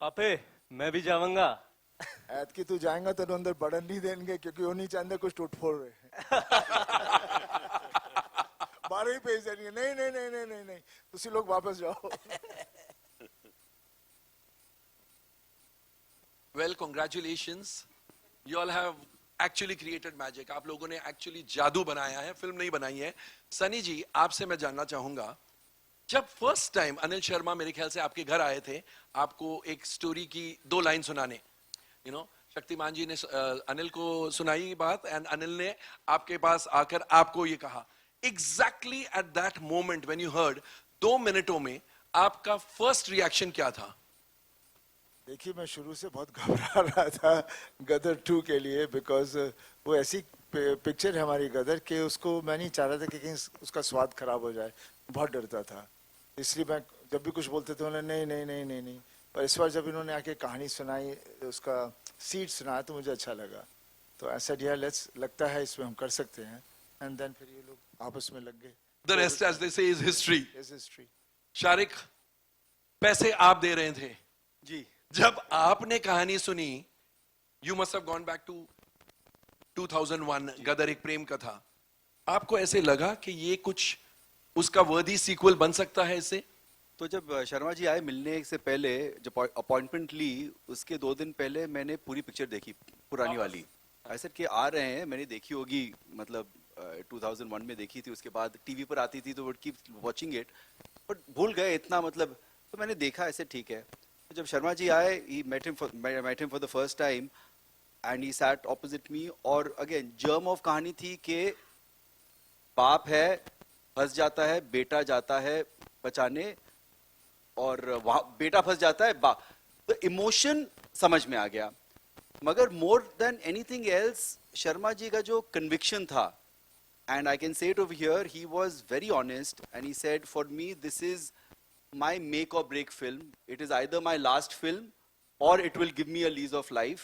पापे मैं भी जाऊंगा। ਐਤਕੀ ਤੂੰ ਜਾਏਗਾ ਤੈਨੂੰ ਅੰਦਰ ਵੜਨ ਨਹੀਂ ਦੇਣਗੇ ਕਿਉਂਕਿ ਉਹ ਨਹੀਂ ਚਾਹੁੰਦੇ ਕੁਝ ਟੁੱਟ ਫੋੜ ਰਹੇ ਬਾਹਰ ਹੀ ਭੇਜ ਦੇਣਗੇ ਨਹੀਂ ਨਹੀਂ ਨਹੀਂ ਨਹੀਂ ਨਹੀਂ ਨਹੀਂ ਤੁਸੀਂ ਲੋग वापस जाओ Well, congratulations. You all have actually created magic. आप लोगों ने actually जादू बनाया है, फिल्म नहीं बनाई है। सनी जी, आपसे मैं जानना चाहूंगा, जब फर्स्ट टाइम अनिल शर्मा मेरे ख्याल से आपके घर आए थे, आपको एक स्टोरी की 2 लाइन सुनाने, शक्तिमान जी ने अनिल को सुनाई बात एंड अनिल ने आपके पास आकर आपको ये कहा, exactly at that moment when you heard, 2 मिनटों में आपका फर्स्ट रिएक्शन क्या था? देखिए मैं शुरू से बहुत घबरा रहा था गदर 2 के लिए बिकॉज वो ऐसी पिक्चर है हमारी गदर के उसको मैं नहीं चाह रहा था कि कहीं उसका स्वाद खराब हो जाए, बहुत डरता था। इसलिए मैं जब भी कुछ बोलते थे उन्होंने नहीं नहीं नहीं नहीं नहीं, पर इस बार जब इन्होंने आके कहानी सुनाई, उसका सीड सुनाया तो मुझे अच्छा लगा। तो ऐसा डियर लेट्स लगता है इसमें हम कर सकते हैं एंड देन फिर ये लोग आपस में लग गए। The rest, as they say, is history. Is history. Shariq, पैसे आप दे रहे थे जी। जब आपने कहानी सुनी, you must have gone back to 2001, Gadar Ek Prem कथा। आपको ऐसे लगा कि ये कुछ उसका वर्दी सीक्वल बन सकता है इससे? तो जब शर्मा जी आए मिलने से पहले, जब अपॉइंटमेंट ली, उसके 2 दिन पहले मैंने पूरी पिक्चर देखी, पुरानी वाली। ऐसे कि आ रहे हैं, मैंने देखी होगी, मतलब 2001 में देखी थी, उसके बाद टीवी पर आती थी तो would keep watching it, but भूल गए इतना, मतलब तो मैंने देखा ऐसे ठीक है। तो जब शर्मा जी आए, ही met him for the first time and he sat opposite me, और अगेन जर्म ऑफ कहानी थी कि बाप है, फंस जाता है, बेटा जाता है बचाने, और वहां बेटा फंस जाता है, तो इमोशन समझ में आ गया। मगर more than anything else Sharma ji का जो कन्विक्शन था, and I can say it over here, he was very honest and he said, for me this is my make or break film. It is either my last film or it will give me a lease of life,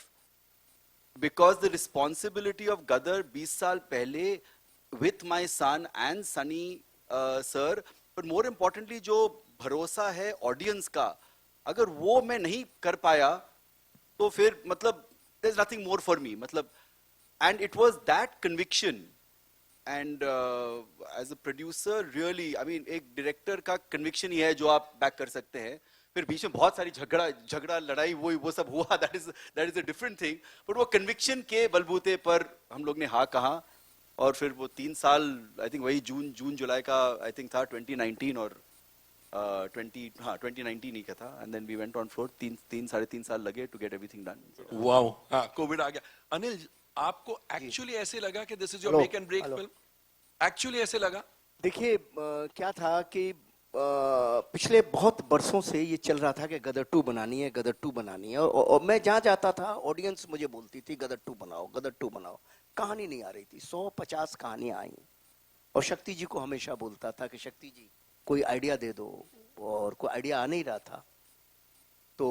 because the responsibility of Gadar 20 साल पहले with my son and Sunny sir, but more importantly जो भरोसा है audience का, अगर वो मैं नहीं कर पाया तो फिर मतलब there's nothing more for me, मतलब, and it was that conviction. And as a producer, really, I mean, एक डायरेक्टर का कन्विक्शन ही है जो आप बैक कर सकते हैं। फिर बीच में बहुत सारी झगड़ा लड़ाई वो सब हुआ, that is a different thing, but वो कन्विक्शन के बलबूते पर हम लोग ने हाँ कहा, और फिर वो 3 साल, आई थिंक वही जून जुलाई का आई थिंक था 2019, और 2019 ही का था, and then we went on floor. 3.5 साल लगे to get everything done. Wow, हाँ, कोविड आ गया। अनिल, आपको एक्चुअली ऐसे लगा कि this is your make and break film? Actually ऐसे लगा? देखिए क्या था कि पिछले बहुत बरसों से ये चल रहा था कि गदर 2 बनानी है, गदर 2 बनानी है, और मैं जहाँ जाता था ऑडियंस मुझे बोलती थी गदर 2 बनाओ, गदर 2 बनाओ। कहानी नहीं आ रही थी, 150 कहानियां आई, और शक्ति जी को हमेशा बोलता था कि शक्ति जी कोई आइडिया दे दो, और कोई आइडिया आ नहीं रहा था। तो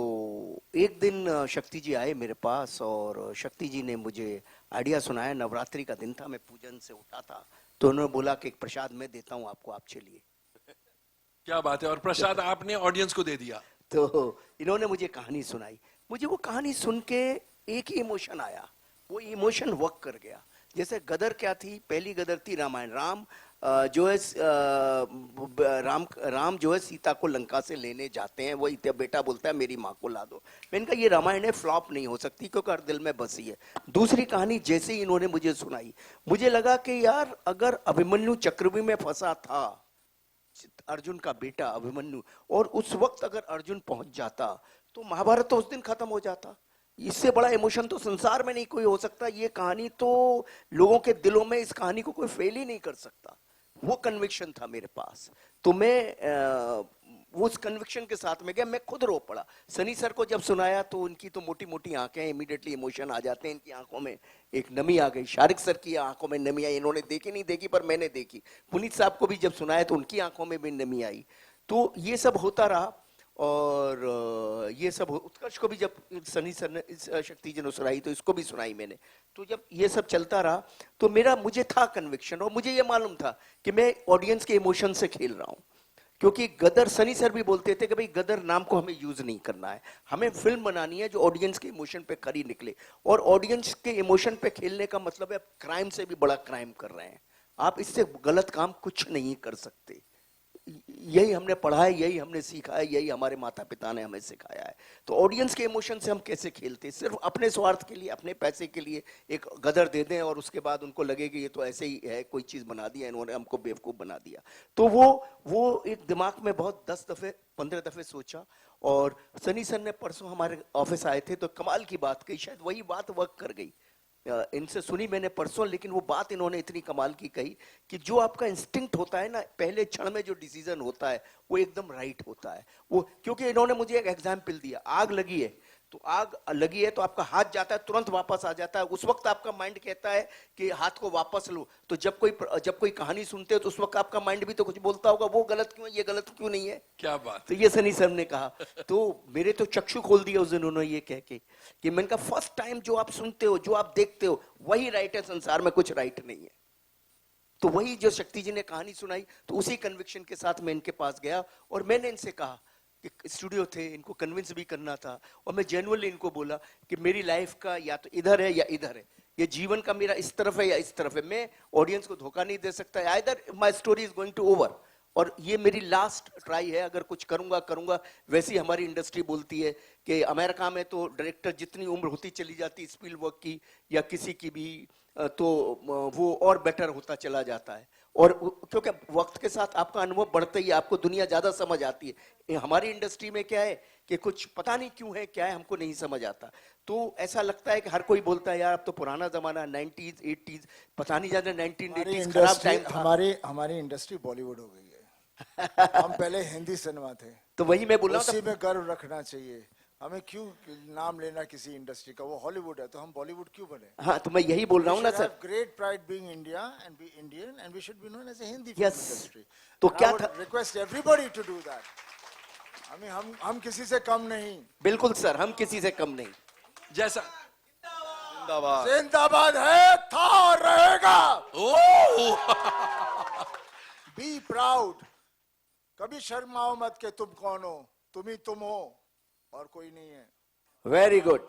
एक दिन शक्ति जी आए मेरे पास और शक्ति जी ने मुझे आइडिया सुनाया। नवरात्रि का दिन था, मैं पूजन से उठा था, तो उन्होंने बोला कि एक प्रसाद मैं देता हूं आपको, आप चलिए। क्या बात है, और प्रसाद आपने ऑडियंस को दे दिया? तो इन्होंने मुझे कहानी सुनाई, मुझे वो कहानी सुन के एक ही इमोशन आया, वो इमोशन वर्क कर गया। जैसे गदर क्या थी, पहली गदर थी रामायण। राम जो है सीता को लंका से लेने जाते हैं, वो बेटा बोलता है मेरी माँ को ला दो। मैंने कहा ये रामायण है, फ्लॉप नहीं हो सकती क्योंकि हर दिल में बसी है। दूसरी कहानी जैसे ही इन्होंने मुझे सुनाई, मुझे लगा कि यार अगर अभिमन्यु चक्रव्यूह में फंसा था, अर्जुन का बेटा अभिमन्यु, और उस वक्त अगर अर्जुन पहुंच जाता तो महाभारत तो उस दिन खत्म हो जाता। इससे बड़ा इमोशन तो संसार में नहीं कोई हो सकता। ये कहानी तो लोगों के दिलों में, इस कहानी को कोई फेल ही नहीं कर सकता। वो कन्विक्शन था मेरे पास, तो मैं उस कन्विक्शन के साथ में गया। मैं खुद रो पड़ा। सनी सर को जब सुनाया तो उनकी तो मोटी मोटी आंखें, इमीडिएटली इमोशन आ जाते हैं, इनकी आंखों में एक नमी आ गई। शारिक सर की आंखों में नमी आई, इन्होंने देखी नहीं देखी पर मैंने देखी। पुनीत साहब को भी जब सुनाया तो उनकी आंखों में भी नमी आई। तो ये सब होता रहा, और ये सब उत्कर्ष को भी जब सनी सर ने, शक्ति जी ने सुनाई तो इसको भी सुनाई मैंने। तो जब ये सब चलता रहा तो मुझे था कन्विक्शन, और मुझे ये मालूम था कि मैं ऑडियंस के इमोशन से खेल रहा हूँ। क्योंकि गदर, सनी सर भी बोलते थे कि भाई गदर नाम को हमें यूज नहीं करना है, हमें फिल्म बनानी है जो ऑडियंस के इमोशन पे खरी निकले, और ऑडियंस के इमोशन पे खेलने का मतलब है क्राइम से भी बड़ा क्राइम कर रहे हैं आप, इससे गलत काम कुछ नहीं कर सकते। यही हमने पढ़ा है, यही हमने सीखा है, यही हमारे माता पिता ने हमें सिखाया है। तो ऑडियंस के इमोशन से हम कैसे खेलते, सिर्फ अपने स्वार्थ के लिए, अपने पैसे के लिए एक गदर दे दें और उसके बाद उनको लगे कि ये तो ऐसे ही है, कोई चीज बना दिया इन्होंने, हमको बेवकूफ बना दिया। तो वो एक दिमाग में बहुत 10 दफे 15 दफे सोचा। और सनी सर ने परसों हमारे ऑफिस आए थे तो कमाल की बात कही, शायद वही बात वर्क कर गई। इनसे सुनी मैंने परसों, लेकिन वो बात इन्होंने इतनी कमाल की कही कि जो आपका इंस्टिंक्ट होता है ना, पहले क्षण में जो डिसीजन होता है वो एकदम राइट होता है। वो क्योंकि इन्होंने मुझे एक एग्जाम्पल दिया, आग लगी है तो आग लगी है तो आपका हाथ जाता है, तुरंत वापस आ जाता है, उस वक्त आपका माइंड कहता है कि हाथ को वापस लो। तो जब कोई कहानी सुनते हो तो उस वक्त आपका माइंड भी तो कुछ बोलता होगा, वो गलत क्यों है, ये गलत क्यों नहीं है। क्या बात। तो ये सनी सर ने कहा, तो मेरे तो चक्षु खोल दिया उस दिन उन्होंने ये कह के कि मैंने कहा फर्स्ट टाइम जो आप सुनते हो, जो आप देखते हो, वही राइट है, संसार में कुछ राइट नहीं है। तो वही जो शक्ति जी ने कहानी सुनाई, तो उसी कन्विक्शन के साथ मैं इनके पास गया और मैंने इनसे कहा कि स्टूडियो थे, इनको कन्विंस भी करना था, और मैं जेन्युइनली इनको बोला कि मेरी लाइफ का या तो इधर है या इधर है, ये जीवन का मेरा इस तरफ है या इस तरफ है, मैं ऑडियंस को धोखा नहीं दे सकता, either my story is going to over, और ये मेरी लास्ट ट्राई है, अगर कुछ करूंगा। वैसी हमारी इंडस्ट्री बोलती है कि अमेरिका में तो डायरेक्टर जितनी उम्र होती चली जाती स्पीलबर्ग की या किसी की भी, तो वो और बेटर होता चला जाता है। और क्योंकि वक्त के साथ आपका अनुभव बढ़ता ही है, आपको दुनिया ज्यादा समझ आती है। हमारी इंडस्ट्री में क्या है कि कुछ पता नहीं क्यों है, क्या है हमको नहीं समझ आता। तो ऐसा लगता है कि हर कोई बोलता है यार अब तो पुराना जमाना, 90s 80s, पता नहीं जाने 1980s खराब टाइम था। हमारी इंडस्ट्री बॉलीवुड हो गई है। हम पहले हिंदी सिनेमा थे, तो वही मैं बोल रहा उसी हूँ, में गर्व रखना चाहिए। हमें क्यों नाम लेना किसी इंडस्ट्री का, वो हॉलीवुड है तो हम बॉलीवुड क्यों बने। हाँ तो मैं यही बोल रहा हूँ ना sir. Great pride being India and be Indian and we should be known as a Hindi Yes. Industry. तो क्या था, request everybody to do that. हमें हम किसी से कम नहीं। बिल्कुल सर, हम किसी से कम नहीं। जैसा जिंदाबाद। जिंदाबाद है, था और रहेगा। बी प्राउड, कभी शर्माओ मत के तुम कौन हो, तुम ही तुम हो और कोई नहीं है। वेरी गुड,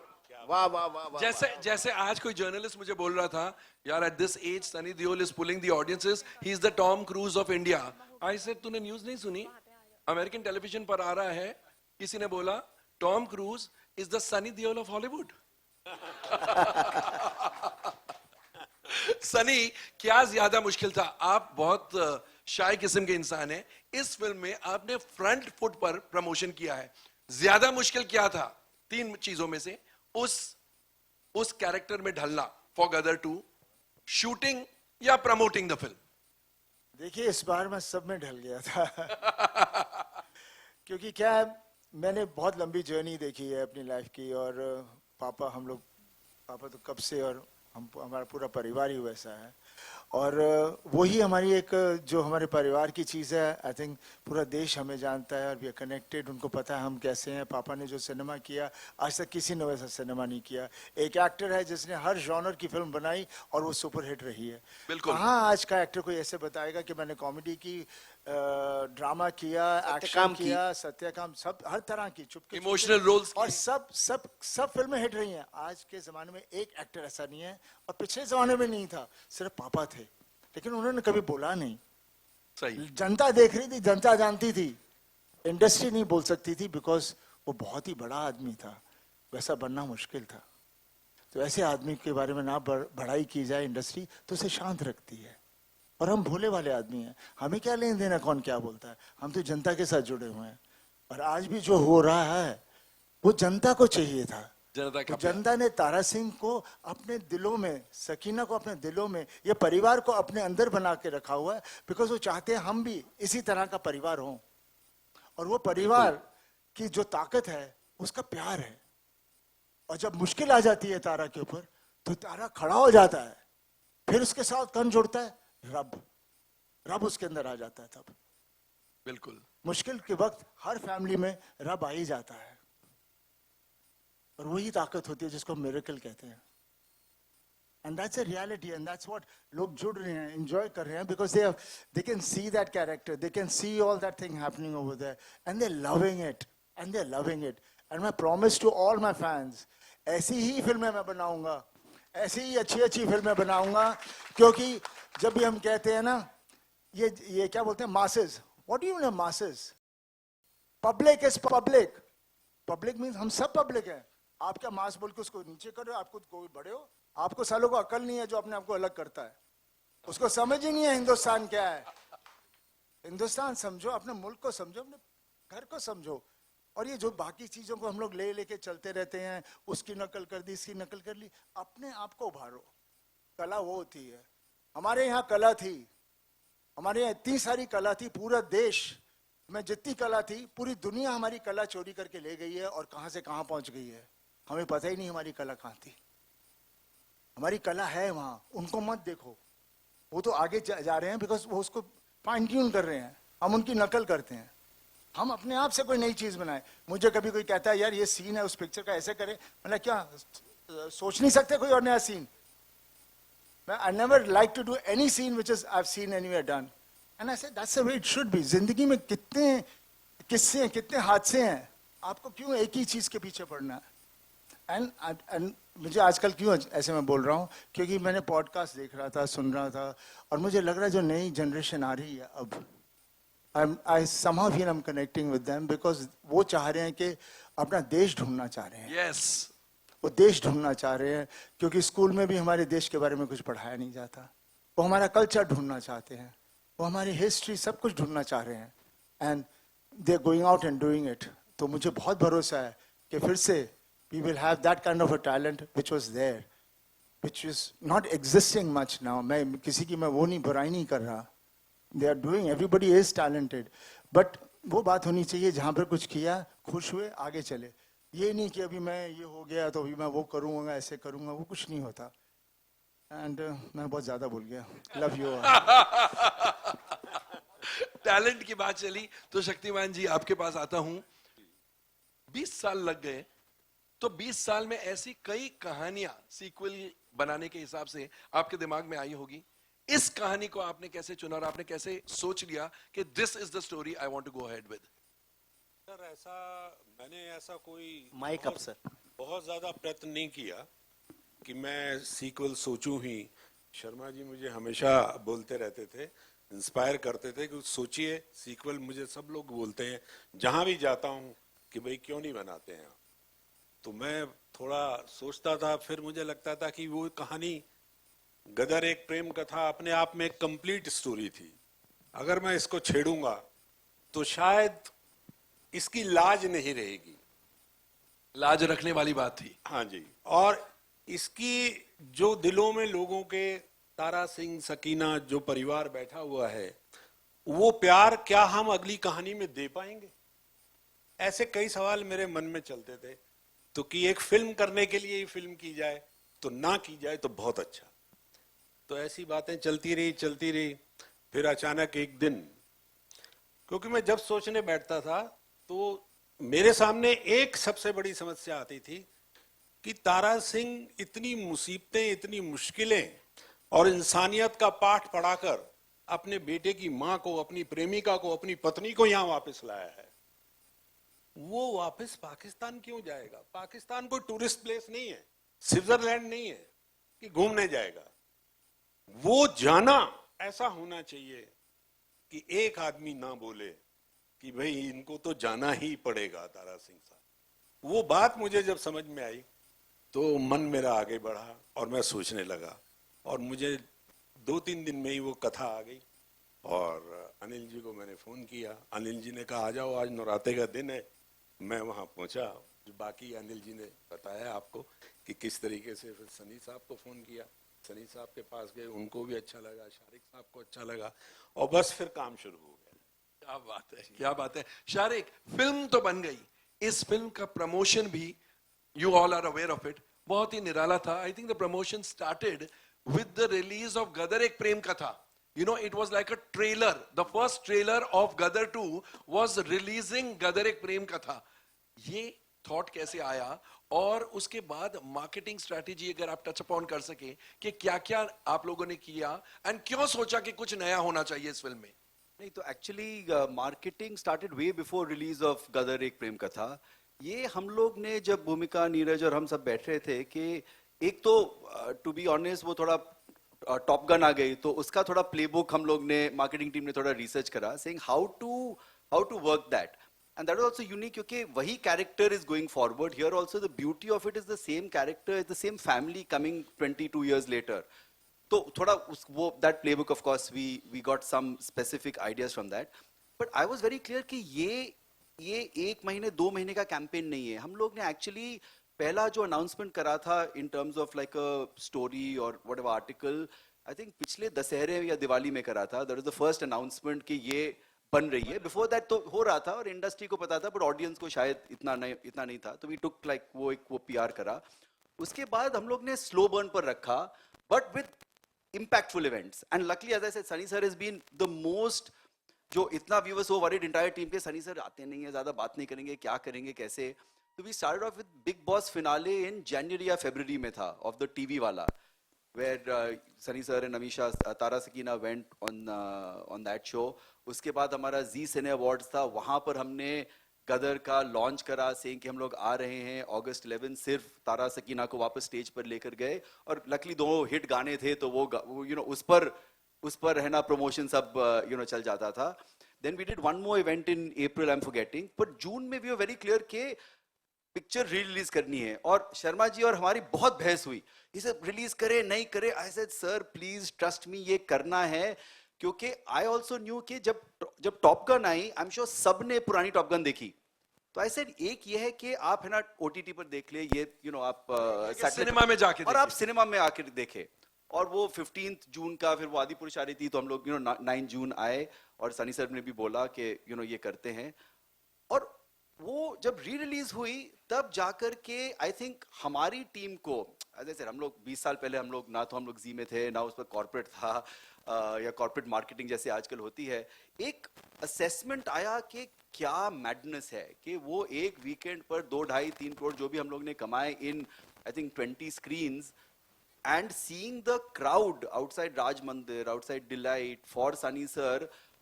वाह वाह वाह वाह। जैसे आज कोई जर्नलिस्ट मुझे बोल रहा था, यार at this age Sunny Deol is pulling the audiences, he is the Tom Cruise of India. I said तूने न्यूज़ नहीं सुनी, अमेरिकन टेलीविजन पर आ रहा है, किसी ने बोला Tom cruise is the Sunny Deol of Hollywood. Sunny, क्या ज्यादा मुश्किल था? आप बहुत शाय किस्म के इंसान हैं, इस फिल्म में आपने फ्रंट फुट पर प्रमोशन किया है, ज्यादा मुश्किल क्या था 3 चीजों में से? उस कैरेक्टर में ढलना फॉर गदर 2, शूटिंग या प्रमोटिंग द फिल्म? देखिए इस बार मैं सब में ढल गया था। क्योंकि क्या है, मैंने बहुत लंबी जर्नी देखी है अपनी लाइफ की, और पापा तो कब से, और हमारा पूरा परिवार ही वैसा है, और वही हमारी एक जो हमारे परिवार की चीज़ है। आई थिंक पूरा देश हमें जानता है और वी आर कनेक्टेड, उनको पता है हम कैसे हैं। पापा ने जो सिनेमा किया, आज तक किसी ने वैसा सिनेमा नहीं किया। एक एक्टर है जिसने हर जॉनर की फिल्म बनाई और वो सुपर हिट रही है। बिल्कुल। हाँ, आज का एक्टर कोई ऐसे बताएगा कि मैंने कॉमेडी की, ड्रामा किया, एक्शन किया, सत्यकाम, सब हर तरह की, चुपके इमोशनल रोल्स, और सब फिल्में हिट रही हैं। आज के जमाने में एक एक्टर ऐसा नहीं है, और पिछले जमाने में नहीं था, सिर्फ पापा थे, लेकिन उन्होंने कभी बोला नहीं। सही। जनता देख रही थी, जनता जानती थी, इंडस्ट्री नहीं बोल सकती थी, बिकॉज वो बहुत ही बड़ा आदमी था, वैसा बनना मुश्किल था। तो ऐसे आदमी के बारे में ना बड़ाई की जाए इंडस्ट्री, तो उसे शांत रखती है। और हम भोले वाले आदमी हैं, हमें क्या लेन देना कौन क्या बोलता है, हम तो जनता के साथ जुड़े हुए हैं। और आज भी जो हो रहा है वो जनता को चाहिए था। जनता तो का प्यार। जनता ने तारा सिंह को अपने दिलों में, सकीना को अपने दिलों में, ये परिवार को अपने अंदर बना के रखा हुआ है, बिकॉज वो चाहते हैं हम भी इसी तरह का परिवार हों। और वो परिवार की जो ताकत है उसका प्यार है। और जब मुश्किल आ जाती है तारा के ऊपर, तो तारा खड़ा हो जाता है, फिर उसके साथ कौन जुड़ता है? रब उसके अंदर आ जाता है। तब बिल्कुल मुश्किल के वक्त हर फैमिली में रब आ ही जाता है, और वही ताकत होती है जिसको मिरेकल कहते हैं। And that's a reality, and that's what लोग जुड़ रहे हैं, enjoy कर रहे हैं, because they can see that character, they can see all that thing happening over there, and they're loving it, and they're loving it. And my promise to all my fans, ऐसी ही फिल्में मैं बनाऊंगा, ऐसी ही अच्छी फिल्में बनाऊंगा, क्योंकि जब भी हम कहते हैं ना, ये क्या बोलते हैं, masses. What do you mean masses? Public is public. Public means हम सब public हैं. आप क्या मास बोल के उसको नीचे करो, आप खुद कोई बड़े हो, आपको सालों को अकल नहीं है जो अपने आप को अलग करता है, उसको समझ ही नहीं है हिंदुस्तान क्या है. हिंदुस्तान समझो, अपने मुल्क को समझो, अपने घर को समझो. और ये जो बाकी चीजों को हम लोग लेके चलते रहते हैं, उसकी नकल कर दी, इसकी नकल कर ली, अपने आप को उभारो. कला वो होती है. हमारे यहाँ कला थी, हमारे यहाँ इतनी सारी कला थी, पूरा देश में जितनी कला थी, पूरी दुनिया हमारी कला चोरी करके ले गई है, और कहां से कहां पहुंच गई है हमें पता ही नहीं. हमारी कला कहां थी? हमारी कला है वहां, उनको मत देखो. वो तो आगे जा रहे हैं, बिकॉज वो उसको फाइन ट्यून कर रहे हैं, हम उनकी नकल करते हैं. हम अपने आप से कोई नई चीज बनाए. मुझे कभी कोई कहता है यार ये सीन है उस पिक्चर का, ऐसे करें, मतलब क्या सोच नहीं सकते कोई और नया scene? I never like to do any scene which is I've seen anywhere done. And I said that's the way it should be. जिंदगी में कितने किस्से हैं, कितने हादसे हैं, आपको क्यों एक ही चीज के पीछे पड़ना है? And मुझे आजकल क्यों ऐसे मैं बोल रहा हूँ, क्योंकि मैंने पॉडकास्ट देख रहा था, सुन रहा था, और मुझे लग रहा है जो नई जनरेशन आ रही है अब, I somehow feel I'm connecting with them, because वो चाह रहे हैं कि अपना देश ढूंढना चाह रहे हैं. Yes. वो देश ढूंढना चाह रहे हैं, क्योंकि स्कूल में भी हमारे देश के बारे में कुछ पढ़ाया नहीं जाता. वो हमारा कल्चर ढूंढना चाहते हैं, वो हमारी हिस्ट्री, सब कुछ ढूंढना चाह रहे हैं. And they are going out and doing it. तो मुझे बहुत भरोसा है कि फिर से we will have that kind of a talent which was there, which is not existing much now. मैं किसी की मैं वो नहीं बुराई नहीं कर रहा. They are doing, everybody is talented, but वो बात होनी चाहिए जहां पर कुछ किया, खुश हुए, आगे चले. ये नहीं कि अभी मैं ये हो गया तो अभी मैं वो करूंगा, ऐसे करूंगा, वो कुछ नहीं होता. एंड मैं बहुत ज्यादा बोल गया. Love you. टैलेंट की बात चली तो शक्तिमान जी आपके पास आता हूं. 20 साल लग गए, तो 20 साल में ऐसी कई कहानियां सीक्वल बनाने के हिसाब से आपके दिमाग में आई होगी. इस कहानी को आपने कैसे चुना और आपने कैसे सोच लिया कि this is the story I want to go ahead with? Sir मैंने ऐसा कोई माइक अप सर, बहुत ज्यादा प्रयत्न नहीं किया कि मैं सीक्वल सोचूं ही. शर्मा जी मुझे हमेशा बोलते रहते थे, इंस्पायर करते थे कि सोचिए सीक्वल. मुझे सब लोग बोलते हैं जहां भी जाता हूं कि भाई क्यों नहीं बनाते हैं. तो मैं थोड़ा सोचता था, फिर मुझे लगता था कि वो कहानी गदर एक प्रेम कथा अपने आप में एक कंप्लीट स्टोरी थी. अगर मैं इसको छेड़ूंगा तो शायद इसकी लाज नहीं रहेगी. लाज रखने वाली बात थी. हाँ जी. और इसकी जो दिलों में लोगों के, तारा सिंह, सकीना, जो परिवार बैठा हुआ है, वो प्यार क्या हम अगली कहानी में दे पाएंगे? ऐसे कई सवाल मेरे मन में चलते थे. तो कि एक फिल्म करने के लिए ही फिल्म की जाए, तो ना की जाए तो बहुत अच्छा. तो ऐसी बातें चलती रही. फिर अचानक एक दिन, क्योंकि मैं जब सोचने बैठता था तो मेरे सामने एक सबसे बड़ी समस्या आती थी कि तारा सिंह इतनी मुसीबतें, इतनी मुश्किलें और इंसानियत का पाठ पढ़ाकर अपने बेटे की मां को, अपनी प्रेमिका को, अपनी पत्नी को यहां वापस लाया है. वो वापस पाकिस्तान क्यों जाएगा? पाकिस्तान कोई टूरिस्ट प्लेस नहीं है, स्विट्जरलैंड नहीं है कि घूमने जाएगा. वो जाना ऐसा होना चाहिए कि एक आदमी ना बोले कि भाई इनको तो जाना ही पड़ेगा तारा सिंह साहब. वो बात मुझे जब समझ में आई तो मन मेरा आगे बढ़ा और मैं सोचने लगा. और मुझे 2-3 दिन में ही वो कथा आ गई. और अनिल जी को मैंने फोन किया. अनिल जी ने कहा आ जाओ, आज नौराते का दिन है. मैं वहां पहुंचा. जो बाकी अनिल जी ने बताया आपको कि किस तरीके से. फिर सनी साहब को फोन किया, सनी साहब के पास गए, उनको भी अच्छा लगा, शारिक साहब को अच्छा लगा, और बस फिर काम शुरू हो गया. क्या बात है, क्या बात है. शारिक, फिल्म तो बन गई, इस फिल्म का प्रमोशन भी, you all are aware of it, बहुत ही निराला था. I think the promotion started with the release of Gadar Ek Prem कथा. You know, it was like a trailer. The first trailer of Gadar 2 was releasing Gadar Ek Prem Katha. ये thought कैसे आया, और उसके बाद मार्केटिंग स्ट्रेटेजी अगर आप टच अपॉन कर सके कि क्या क्या आप लोगों ने किया एंड क्यों सोचा कि कुछ नया होना चाहिए इस फिल्म में? नहीं तो actually marketing started way before release of Gadar Ek Prem कथा। ये हम लोग ने जब भूमिका, नीरज और हम सब बैठ रहे थे कि एक तो टू बी ऑनेस्ट वो थोड़ा टॉप गन आ गई, तो उसका थोड़ा प्लेबुक हम लोग ने, मार्केटिंग टीम ने थोड़ा रिसर्च करा, saying how to work that, and that is also unique क्योंकि वही character is going forward here also. The beauty of it is the same character, the same family coming 22 years later। तो थोड़ा वो that playbook of course we got some specific ideas from that, but I was very clear कि ये 1 महीने 2 महीने का campaign नहीं है। हम लोग ने एक्चुअली पहला जो अनाउंसमेंट करा था in terms of like a story और व्हाटएवर आर्टिकल, आई थिंक पिछले दशहरे या दिवाली में करा था। That was the first announcement कि ये बन रही है। बिफोर दैट तो हो रहा था और इंडस्ट्री को पता था, बट ऑडियंस को शायद इतना नहीं था, तो वी टुक लाइक वो पीआर करा। उसके बाद हम लोग ने स्लो बर्न पर रखा, but with impactful events, and luckily as I said, Sunny sir has been the most, जो इतना व्यूअर्स हो वरीड इंटायर टीम के, सनी सर आते नहीं है, ज्यादा बात नहीं करेंगे, क्या करेंगे कैसे। तो we started off with Bigg Boss finale in January या फरवरी में था, ऑफ द टीवी वाला, where Sunny sir and Ameesha Tara Sakeena went on that show. उसके बाद हमारा जी सिने अवार्ड्स था, वहां पर हमने गदर का लॉन्च करा, सेइंग कि हम लोग आ रहे हैं August 11, सिर्फ तारा सकीना को वापस स्टेज पर लेकर गए, और लकली 2 हिट गाने थे तो वो उस पर रहना प्रमोशन सब चल जाता था। Then we did one more event in April, I am forgetting, but June में वी वर वेरी क्लियर के पिक्चर रिलीज करनी है। और शर्मा जी और हमारी बहुत बहस हुई, इसे रिलीज करे नहीं करे। I said sir please trust me, ये करना है, क्योंकि आई ऑल्सो न्यू कि जब top gun I, I am sure सब ने पुरानी टॉप गन देखी। तो आई सेड एक ये है कि आप है ना ओटीटी पर देख ले, ये आप सिनेमा में जाके और आप सिनेमा में आकर देखे। और वो 15 जून का, फिर वो आदि पुरुष आ रही थी, तो हम लोग 9 जून आए, और सनी सर ने भी बोला कि ये करते हैं। और वो जब री रिलीज हुई तब जाकर के आई थिंक हमारी टीम को, जैसे हम लोग 20 साल पहले हम लोग ना तो हम लोग जी में थे, ना उस पर कॉर्पोरेट था या कॉर्पोरेट मार्केटिंग जैसे आजकल होती है, एक असेसमेंट आया कि क्या मैडनेस है कि वो एक वीकेंड पर 2, 2.5, 3 करोड़ जो भी हम लोग ने कमाए in I think 20 screens, and seeing the crowd outside Raj Mandir, outside Delight for Sunny sir,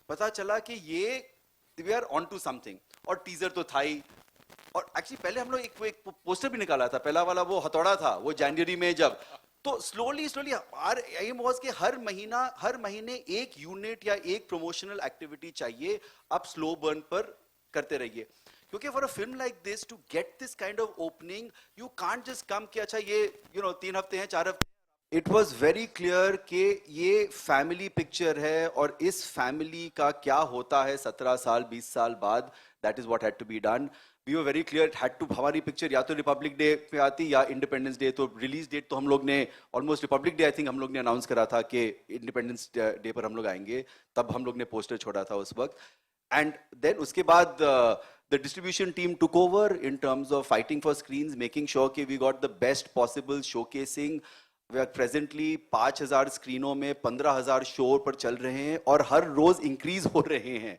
पता चला कि ये we are onto something। और टीजर तो था ही, और एक्चुअली पहले हम लोग एक पोस्टर भी निकाला था, पहला वाला वो हथौड़ा था, वो जनवरी में जब, तो स्लोली आर एम वाज कि हर महीने एक यूनिट या एक प्रमोशनल एक्टिविटी चाहिए, आप स्लो बर्न पर करते रहिए। क्योंकि for a film like this to get this kind of opening, you can't just come कि अच्छा ये 3 हफ्ते हैं, 4 हफ्ते। इट वॉज वेरी क्लियर कि ये फैमिली पिक्चर है, और इस फैमिली का क्या होता है 17 साल 20 साल बाद, that is what had to be done. We were very clear, had to, हमारी पिक्चर या तो रिपब्लिक डे पे आती या इंडिपेंडेंस डे। तो रिलीज डेट तो हम लोग ने almost republic day I think हम लोग ने अनाउंस करा था कि इंडिपेंडेंस डे पर हम लोग आएंगे, तब हम लोग ने पोस्टर छोड़ा था उस वक्त। एंड देन उसके बाद the distribution team took over in terms of fighting for screens, making sure कि we got the best possible showcasing। We are presently 5,000 स्क्रीनों में 15,000 शो पर चल रहे हैं, और हर रोज इंक्रीज हो रहे हैं।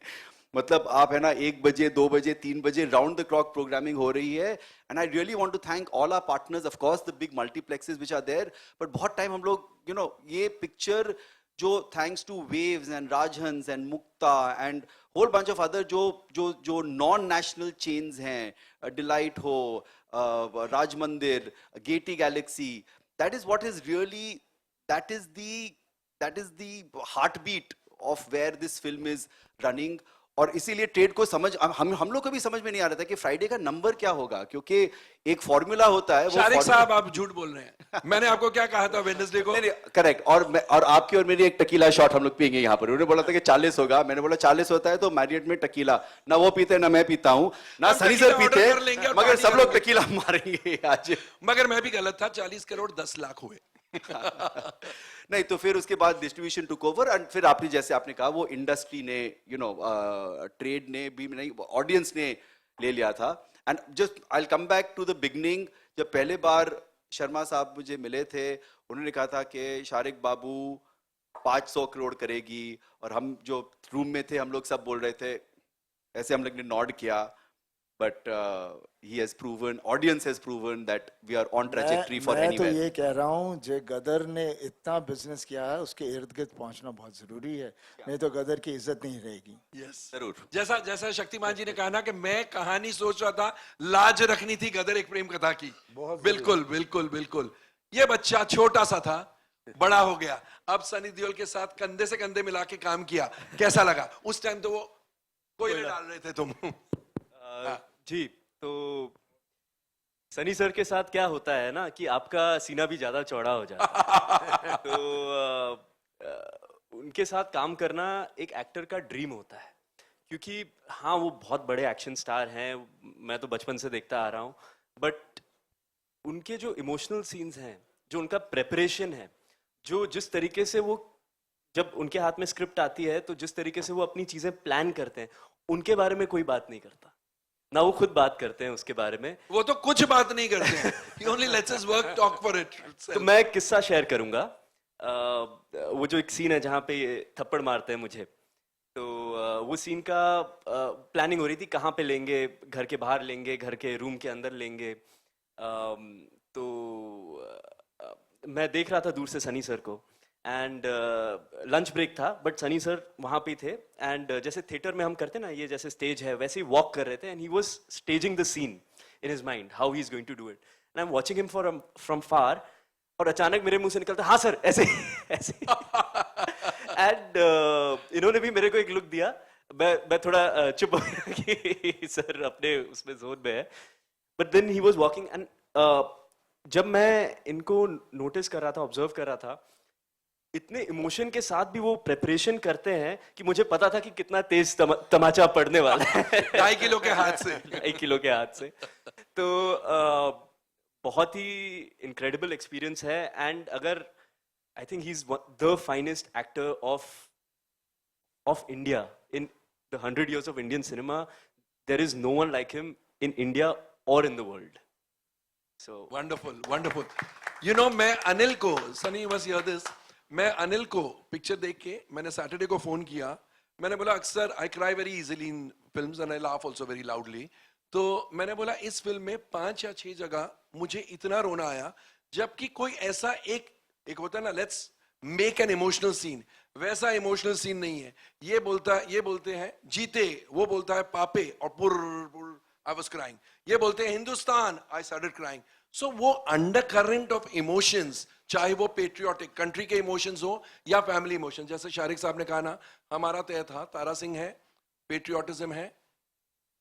मतलब आप है ना 1 बजे 2 बजे 3 बजे राउंड द क्लॉक प्रोग्रामिंग हो रही है। And I really want to thank all our partners, of course the big multiplexes which are there, but बहुत टाइम हम लोग ये पिक्चर जो thanks to Waves and Rajhans and Mukta and whole bunch of other जो non national chains हैं, Delight हो, Raj Mandir, Gaiety Galaxy, that is what is really, that is the heartbeat of where this film is running. और इसीलिए trade को समझ, हम लोग को भी समझ में नहीं आ रहा था कि फ्राइडे का नंबर क्या होगा, क्योंकि एक फॉर्मूला होता है। शारिक साहब आप झूठ बोल रहे हैं, मैंने आपको क्या कहा था वेडनेसडे को? नहीं, करेक्ट। और आपकी और मेरी एक टकीला शॉट हम लोग पियेंगे यहाँ पर। उन्होंने बोला था कि 40 होगा, मैंने बोला 40 होता है तो मैरियट में टकीला ना वो पीते ना मैं पीता हूँ ना सनी सर पीते, मगर सब लोग टकीला मारेंगे आज। मगर मैं भी गलत था, 40 करोड़ 10 लाख हुए। नहीं, तो फिर उसके बाद डिस्ट्रीब्यूशन टुक ओवर, एंड फिर आपने जैसे आपने कहा वो इंडस्ट्री ने ट्रेड ने भी नहीं, ऑडियंस ने ले लिया था। And just I will come back to the beginning. जब पहले बार शर्मा साहब मुझे मिले थे, उन्होंने कहा था कि शारिक बाबू 500 करोड़ करेगी, और हम जो रूम में थे हम लोग सब बोल रहे थे, ऐसे हम लोग ने नॉड किया। but he has proven, audience has proven that we are on trajectory for मैं तो anywhere. ये कह रहा हूँ जे गदर ने इतना बिजनेस किया है उसके इर्द गिर्द पहुंचना बहुत जरूरी है, नहीं तो गदर की इज्जत नहीं रहेगी। यस जरूर। जैसा जैसा शक्तिमान जी ने कहा ना कि मैं कहानी सोच रहा था, लाज रखनी थी गदर एक प्रेम कथा की। बिल्कुल बिल्कुल बिल्कुल। ये बच्चा छोटा सा था, बड़ा हो गया, अब सनी देओल के साथ कंधे से कंधे मिला के काम किया, कैसा लगा? उस टाइम तो वो कोयले डाल रहे थे तुम। जी, तो सनी सर के साथ क्या होता है ना कि आपका सीना भी ज्यादा चौड़ा हो जाता है। तो उनके साथ काम करना एक एक्टर का ड्रीम होता है, क्योंकि हाँ वो बहुत बड़े एक्शन स्टार हैं, मैं तो बचपन से देखता आ रहा हूँ, बट उनके जो इमोशनल सीन्स हैं, जो उनका प्रेपरेशन है, जो जिस तरीके से वो जब उनके हाथ में स्क्रिप्ट आती है तो जिस तरीके से वो अपनी चीजें प्लान करते हैं, उनके बारे में कोई बात नहीं करता ना, वो खुद बात करते हैं उसके बारे में। वो तो कुछ बात नहीं करते हैं, he only lets us work talk for it तो मैं एक किस्सा शेयर करूंगा। वो जो एक सीन है जहाँ पे ये थप्पड़ मारते हैं मुझे, तो वो सीन का प्लानिंग हो रही थी, कहाँ पे लेंगे, घर के बाहर लेंगे, घर के रूम के अंदर लेंगे। तो मैं देख रहा था दूर से सनी सर को, एंड लंच ब्रेक था, बट सनी सर वहाँ पे थे, एंड जैसे थिएटर में हम करते ना, ये जैसे स्टेज है वैसे ही वॉक कर रहे थे, and he was staging the scene in his mind how he is going to do it, and I am watching him from far, और अचानक मेरे मुंह से निकलता हाँ सर ऐसे ऐसे। एंड इन्होंने भी मेरे को एक लुक दिया, मैं थोड़ा चुप हो गया कि सर अपने उसमें जोन में है, but then he was walking, and जब मैं इनको नोटिस कर रहा था, ऑब्जर्व कर रहा था, इतने इमोशन के साथ भी वो प्रेपरेशन करते हैं कि मुझे पता था कि कितना तेज तमाचा पड़ने वाला है। 2.5 किलो के हाथ से। 1 किलो के हाथ से। तो बहुत ही इनक्रेडिबल एक्सपीरियंस है, एंड अगर I think he is the finest actor of India in the 100 years of Indian cinema. There is no one like him in India or in the world. So wonderful wonderful. You know मैं अनिल को, Sunny must here this, मैं अनिल को picture देख के मैंने Saturday को phone किया, मैंने बोला अक्सर I cry very easily in films and I laugh also very loudly, तो मैंने बोला इस फिल्म में 5 या 6 जगह मुझे इतना रोना आया, जबकि कोई ऐसा एक होता है ना, let's make an emotional scene, वैसा इमोशनल सीन नहीं है। ये बोलते हैं जीते, वो बोलता है पापे, और पुर I was crying. ये बोलते हैं Hindustan, I started crying. So वो undercurrent of emotions, चाहे वो patriotic country के emotions हो या family emotions, जैसे शारिक साहब ने कहा ना, हमारा तय था, तारा सिंह है, patriotism है,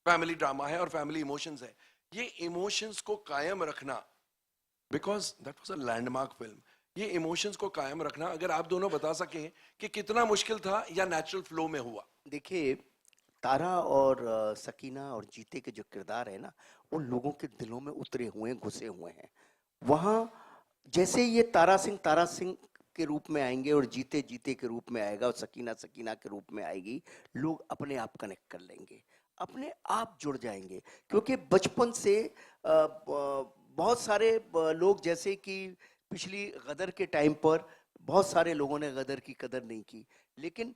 family drama है और family emotions है। ये emotions को कायम रखना, because that was a landmark film. ये emotions को कायम रखना, अगर आप दोनों बता सकें कि कितना मुश्किल था या natural flow में हुआ। देखिए, तारा और सकीना और जीते के जो किरदार है ना, वो लोगों के दिलों में उतरे हुए हैं, घुसे हुए हैं। वहाँ जैसे ये तारा सिंह के रूप में आएंगे और जीते के रूप में आएगा और सकीना के रूप में आएगी, लोग अपने आप कनेक्ट कर लेंगे, अपने आप जुड़ जाएंगे, क्योंकि बचपन से बहुत सारे लोग, जैसे कि पिछली गदर के टाइम पर बहुत सारे लोगों ने गदर की कदर नहीं की, लेकिन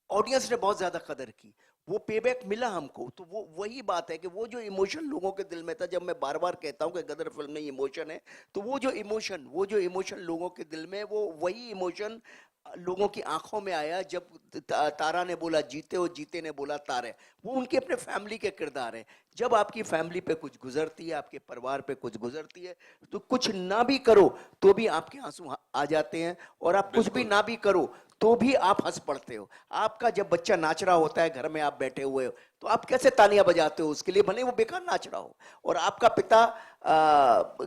ऑडियंस ने बहुत ज्यादा कदर की, वो पेबैक मिला हमको। तो वो वही बात है कि वो जो इमोशन लोगों के दिल में था, जब मैं बार बार कहता हूं कि गदर फिल्म में इमोशन है, तो वो जो इमोशन लोगों के दिल में, वो वही इमोशन लोगों की आंखों में आया जब तारा ने बोला जीते और जीते ने बोला तारे। वो उनके अपने फैमिली के किरदार हैं। जब आपकी फैमिली पे कुछ गुजरती है, आपके परिवार पे कुछ गुजरती है, तो कुछ ना भी करो तो भी आपके आंसू आ जाते हैं, और आप कुछ भी ना भी करो तो भी आप हंस पड़ते हो। आपका जब बच्चा नाच रहा होता है, घर में आप बैठे हुए हो, तो आप कैसे तालियां बजाते हो उसके लिए, भले वो बेकार नाच रहा हो। और आपका पिता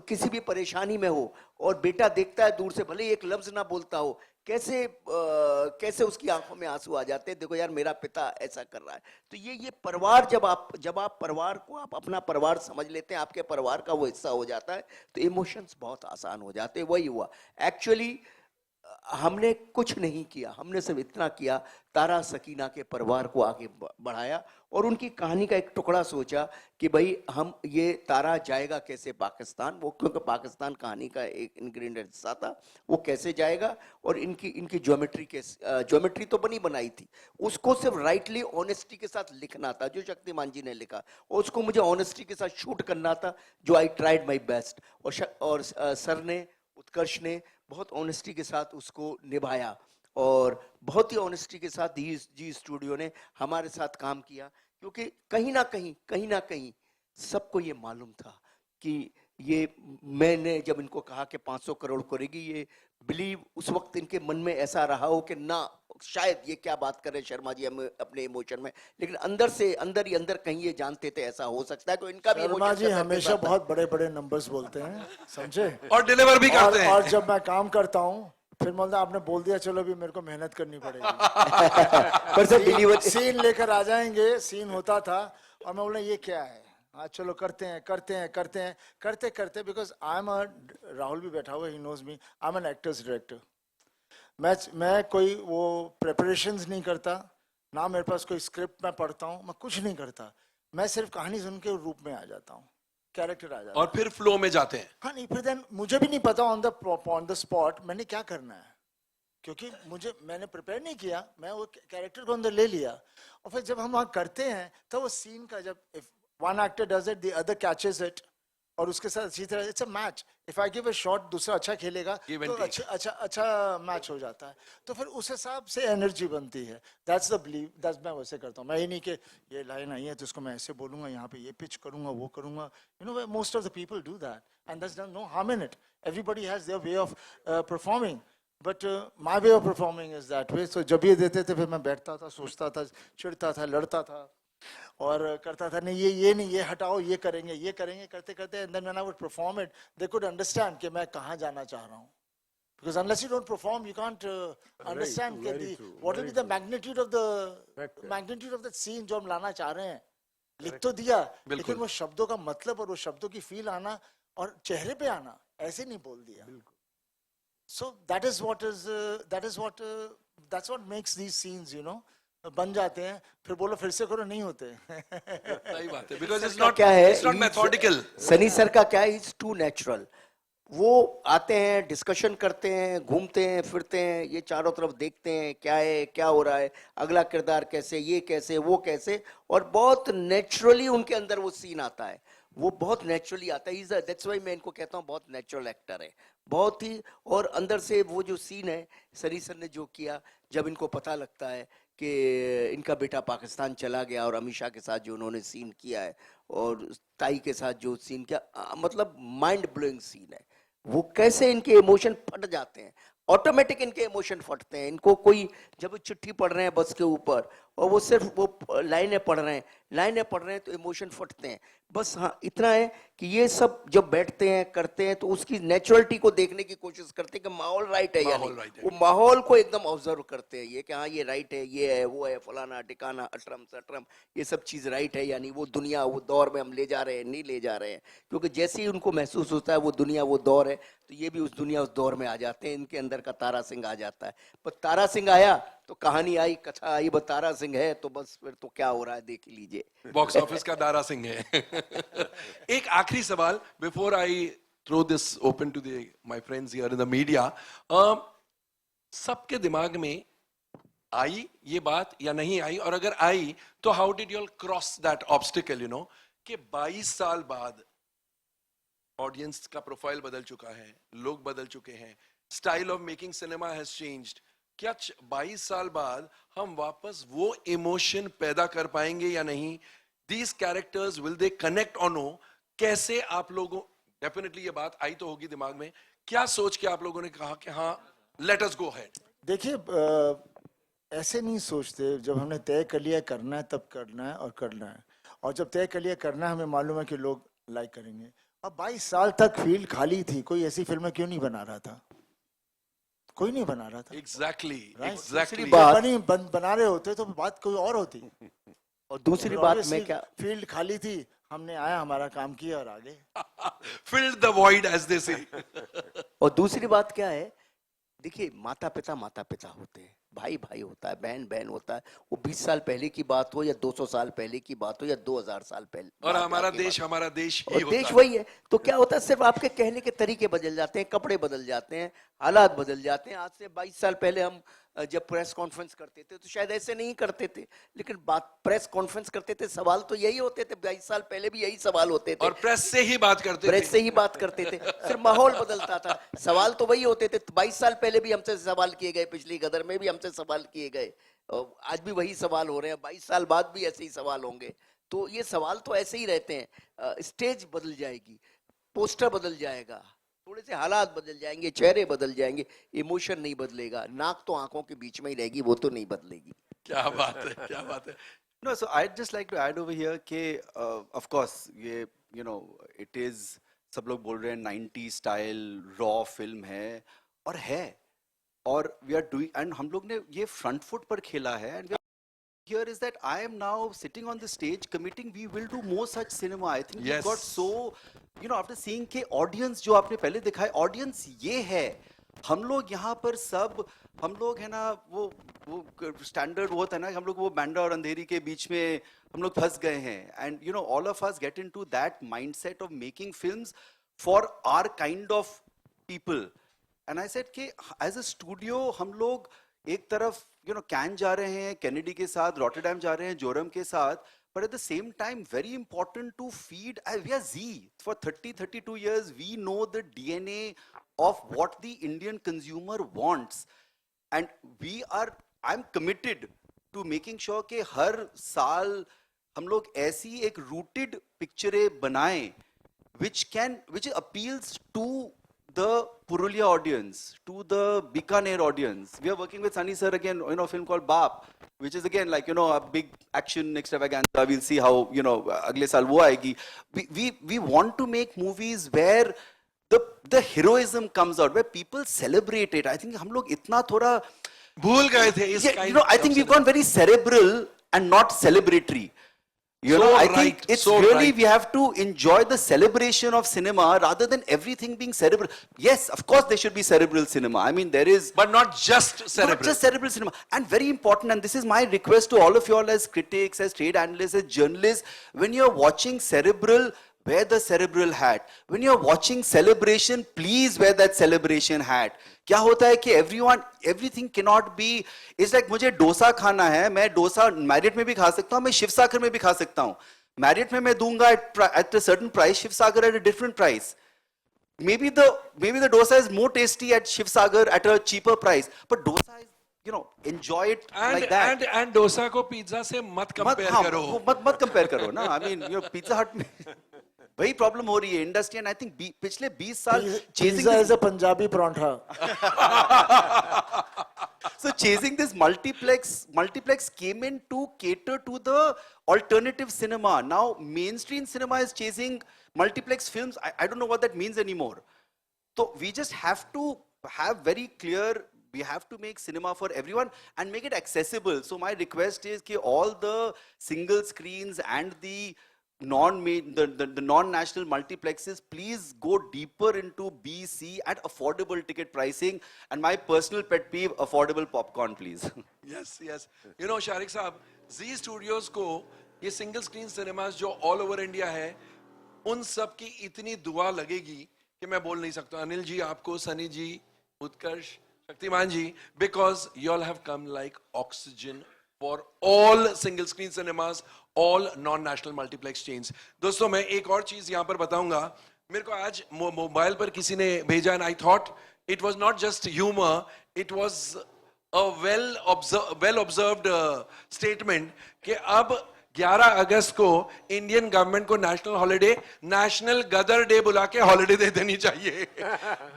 किसी भी परेशानी में हो और बेटा देखता है दूर से, भले एक लफ्ज ना बोलता हो, कैसे उसकी आंखों में आंसू आ जाते हैं, देखो यार मेरा पिता ऐसा कर रहा है। तो ये परिवार, जब आप परिवार को आप अपना परिवार समझ लेते हैं, आपके परिवार का वो हिस्सा हो जाता है, तो इमोशंस बहुत आसान हो जाते हैं। वही हुआ एक्चुअली। हमने कुछ नहीं किया, हमने सिर्फ इतना किया, तारा सकीना के परिवार को आगे बढ़ाया और उनकी कहानी का एक टुकड़ा सोचा कि भाई हम ये तारा जाएगा कैसे पाकिस्तान, वो क्योंकि पाकिस्तान कहानी का एक इंग्रेडिएंट हिस्सा था, वो कैसे जाएगा और इनकी ज्योमेट्री तो बनी बनाई थी, उसको सिर्फ राइटली ऑनेस्टी के साथ लिखना था जो शक्तिमान जी ने लिखा, और उसको मुझे ऑनेस्टी के साथ शूट करना था, जो आई ट्राइड माई बेस्ट, और सर ने, उत्कर्ष ने बहुत ऑनेस्टी के साथ उसको निभाया और बहुत ही ऑनेस्टी के साथ जी स्टूडियो ने हमारे साथ काम किया, क्योंकि कहीं ना कहीं सबको ये मालूम था कि ये, मैंने जब इनको कहा कि 500 करोड़ करेगी, ये बिलीव उस वक्त इनके मन में ऐसा रहा हो कि ना शायद ये क्या बात कर रहे हैं शर्मा जी अपने इमोशन में, लेकिन अंदर ही अंदर कहीं ये जानते थे ऐसा हो सकता है, तो इनका भी शर्मा emotion जी का हमेशा साथ था। बहुत बड़े बड़े नंबर्स बोलते हैं, समझे, और डिलीवर भी करते हैं। और जब मैं काम करता हूँ फिर बोलता आपने बोल दिया चलो भी मेरे को मेहनत करनी पड़ेगी। पर सर डिलीवर सीन लेकर आ जाएंगे, सीन होता था और मैं बोला ये क्या है, हाँ चलो करते हैं, बिकॉज आई एम राहुल भी बैठा हुआ, he knows me, I am an actor's director. मैं कोई वो प्रिपरेशंस नहीं करता, ना मेरे पास कोई स्क्रिप्ट मैं पढ़ता हूँ, मैं कुछ नहीं करता, मैं सिर्फ कहानी सुन के रूप में आ जाता हूँ, कैरेक्टर आ जाता और फिर फ्लो में जाते हैं। हाँ नहीं, फिर देन मुझे भी नहीं पता ऑन द स्पॉट मैंने क्या करना है, क्योंकि मैंने प्रिपेयर नहीं किया, मैं वो कैरेक्टर को अंदर ले लिया, और फिर जब हम वहाँ करते हैं तो वो सीन का, जब if one actor does it the other catches it, और उसके साथ अच्छी तरह, it's a match, if I give a shot दूसरा अच्छा खेलेगा Give and तो take. अच्छा मैच हो जाता है, तो फिर उस हिसाब से एनर्जी बनती है, दैट्स द बिलीव, दैट्स मैं वैसे करता हूँ, मैं ये नहीं कि ये लाइन आई है तो इसको मैं ऐसे बोलूंगा, यहाँ पे ये पिच करूंगा, वो करूंगा, you know most of the people do that and that's no harm in it, everybody has their way of performing, but my way of performing is that way. So जब ये देते थे फिर मैं बैठता था, सोचता था, चिढ़ता था, लड़ता था और करता था, नहीं ये नहीं, ये हटाओ, ये करेंगे, करते करते and then when I would perform it they could understand कि मैं कहाँ जाना चाह रहा हूँ, because unless you don't perform you can't understand what will be the magnitude of the scene जो हम लाना चाह रहे हैं, लिख तो दिया लेकिन वो शब्दों का मतलब और वो शब्दों की फील आना और चेहरे पे आना, ऐसे नहीं बोल दिया, so that's what makes these scenes, you know, बन जाते हैं, फिर बोलो फिर से करो, नहीं होते। सही बात है, बिकॉज इट्स का नॉट क्या है, it's not methodical. Sunny sir का क्या है, इट्स टू नेचुरल, वो आते हैं, डिस्कशन करते हैं, घूमते हैं, फिरते हैं, ये चारों तरफ देखते हैं क्या है, क्या हो रहा है, अगला किरदार कैसे, ये कैसे, वो कैसे, और बहुत नेचुरली उनके अंदर वो सीन आता है, वो बहुत नेचुरली आता है, दैट्स व्हाई मैं इनको कहता हूँ बहुत नेचुरल एक्टर है, बहुत ही, और अंदर से वो जो सीन है सनी सर ने जो किया, जब इनको पता लगता है कि इनका बेटा पाकिस्तान चला गया और अमीषा के साथ जो उन्होंने सीन किया है और ताई के साथ जो सीन किया, मतलब माइंड ब्लोइंग सीन है, वो कैसे इनके इमोशन फट जाते हैं, ऑटोमेटिक इनके इमोशन फटते हैं, इनको कोई जब वो चिट्ठी पढ़ रहे हैं बस के ऊपर और वो सिर्फ वो लाइनें पढ़ रहे हैं तो इमोशन फटते हैं, बस हाँ इतना है कि ये सब जब बैठते हैं करते हैं तो उसकी नेचुरलिटी को देखने की कोशिश करते हैं कि माहौल राइट है या नहीं, वो माहौल को एकदम ऑब्जर्व करते हैं, ये कि हाँ ये राइट है, ये है, वो है, फलाना टिकाना, अटरम सटरम, ये सब चीज राइट है या नहीं, वो दुनिया वो दौर में हम ले जा रहे हैं, नहीं ले जा रहे हैं, क्योंकि जैसे ही उनको महसूस होता है वो दुनिया वो दौर है, तो ये भी उस दुनिया उस दौर में आ जाते हैं, इनके अंदर का तारा सिंह आ जाता है, पर तारा सिंह आया तो कहानी आई, कथा आई, बस तारा सिंह है तो बस फिर तो क्या हो रहा है देख लीजिए, बॉक्स ऑफिस का दारा सिंह है। एक आखिरी सवाल before I throw this open to my friends here in the media, सबके दिमाग में आई ये बात या नहीं आई, और अगर आई तो how did you all cross that obstacle, you know, कि 22 साल बाद ऑडियंस का प्रोफाइल बदल चुका है, लोग बदल चुके हैं, style of making cinema has changed, क्या 22 साल बाद हम वापस वो इमोशन पैदा कर पाएंगे या नहीं, these characters will they connect और नो, कैसे आप लोगों, डेफिनेटली ये बात आई तो होगी दिमाग में, क्या सोच के आप लोगों ने कहा कि हाँ लेट अस गो हेड? देखिए ऐसे नहीं सोचते, जब हमने तय कर लिया करना है तब करना है, और जब तय कर लिया करना है हमें मालूम है कि लोग लाइक करेंगे, अब 22 साल तक फील्ड खाली थी, कोई ऐसी फिल्में क्यों नहीं बना रहा था, कोई नहीं बना रहा था, एग्जैक्टली बना रहे होते तो बात कोई और होती, और दूसरी बात मैं क्या, फील्ड खाली थी, हमने आया, हमारा काम किया और आगे filled the void as they say. और दूसरी बात क्या है, देखिए, माता पिता होते हैं, भाई भाई होता है, बहन बहन होता है। वो 20 साल पहले की बात हो या 200 साल पहले की बात हो या 2000 साल पहले और बाद हमारा की बात देश हो। हमारा देश ही और होता देश है। वही है। तो क्या होता है, सिर्फ आपके कहने के तरीके बदल जाते हैं, कपड़े बदल जाते हैं, हालात बदल जाते हैं। आज से 22 साल पहले हम जब प्रेस कॉन्फ्रेंस करते थे तो शायद ऐसे नहीं करते थे, लेकिन बात प्रेस कॉन्फ्रेंस करते थे, सवाल तो यही होते थे। 22 साल पहले भी यही सवाल होते थे, और प्रेस से ही बात करते प्रेस थे। से ही बात करते थे, सिर्फ माहौल बदलता था, सवाल तो वही होते थे। 22 साल पहले भी हमसे सवाल किए गए, पिछली गदर में भी हमसे सवाल किए गए, और आज भी वही सवाल हो रहे हैं, 22 साल बाद भी ऐसे ही सवाल होंगे। तो ये सवाल तो ऐसे ही रहते हैं। स्टेज बदल जाएगी, पोस्टर बदल जाएगा, थोड़े से हालात बदल जाएंगे, चेहरे बदल जाएंगे, इमोशन नहीं बदलेगा। नाक तो आंखों के बीच में ही रहेगी, वो तो नहीं बदलेगी। क्या बात है, क्या बात है। No, so I'd just like to add over here कि of course ये it is, सब लोग बोल रहे हैं 90 स्टाइल रॉ फिल्म है, और we are doing, and हम लोग ने ये फ्रंट फुट पर खेला है, and here is that I am now sitting on the stage committing we will do more such cinema. I think Yes. we got so, after seeing के audience जो आपने पहले दिखाए, audience ये है। हम लोग यहाँ पर सब, हम लोग है ना, वो स्टैंडर्ड वो होता है ना, हम लोग वो बैंडा और अंधेरी के बीच में हम लोग फंस गए हैं, and all of us get into that mindset of making films for our kind of people. And I said कि as a studio हम लोग एक तरफ कैन जा रहे हैं कैनेडी के साथ, रॉटरडैम जा रहे हैं जोरम के साथ, but at the same time very important to feed, we are Z for 32 years, we know the DNA of what the Indian consumer wants, and I'm committed to making sure कि हर साल हम लोग ऐसी एक rooted पिक्चरें बनाएं which appeals to the Purulia audience, to the Bikaner audience. We are working with Sunny sir again, a film called Baap, which is again like, a big action extravaganza. We'll see how, agle saal wo aayegi. We want to make movies where the heroism comes out, where people celebrate it. I think hum log itna thoda भूल गए थे इस kind I of think we've cinema. gone very cerebral and not celebratory. So I right, think it's so really, right. we have to enjoy the celebration of cinema rather than everything being cerebral. Yes, of course there should be cerebral cinema. I mean, there is But not just cerebral. not just cerebral cinema. And very important, and this is my request to all of you all as critics, as trade analysts, as journalists, when you're watching cerebral, wear the cerebral hat. When you're watching celebration, please wear that celebration hat. क्या होता है कि everything cannot be, it's like मुझे डोसा खाना है, मैं dosa Marriott में भी खा सकता हूँ, मैं शिव सागर में भी खा सकता हूँ। मैरियट में मैं दूंगा at a certain price, Shiv Sagar at a different price. Maybe the dosa is more tasty at Shiv Sagar at a cheaper price, but dosa is, enjoy it like that. And dosa को pizza से मत compare करो। मत compare करो ना। I mean, pizza हट में वही प्रॉब्लम हो रही है इंडस्ट्री, एंड आई थिंक पिछले 20 साल pizza is a Punjabi paratha. So chasing this multiplex came in to cater to the alternative cinema. Now mainstream cinema is chasing multiplex films. I don't know what that means anymore. So we just have to have very clear, we have to make cinema for everyone and make it accessible. So my request is that all the single screens and the non-national multiplexes, please go deeper into BC at affordable ticket pricing, and my personal pet peeve, affordable popcorn, please. Yes. Shariq साहब, Z Studios को ये single screen cinemas जो all over India है, उन सब की इतनी दुआ लगेगी कि मैं बोल नहीं सकता। अनिल जी, आपको, सनी जी, उत्कर्ष, शक्तिमान जी, because you all have come like oxygen for all single screen cinemas, all non-national multiplex chains. दोस्तों, मैं एक और चीज यहाँ पर बताऊंगा। मेरे को आज मोबाइल पर किसी ने भेजा, and I thought it was not just humor, it was a well observed statement कि अब 11 अगस्त को इंडियन गवर्नमेंट को national holiday, national Gadar day बुला के हॉलिडे दे देनी चाहिए।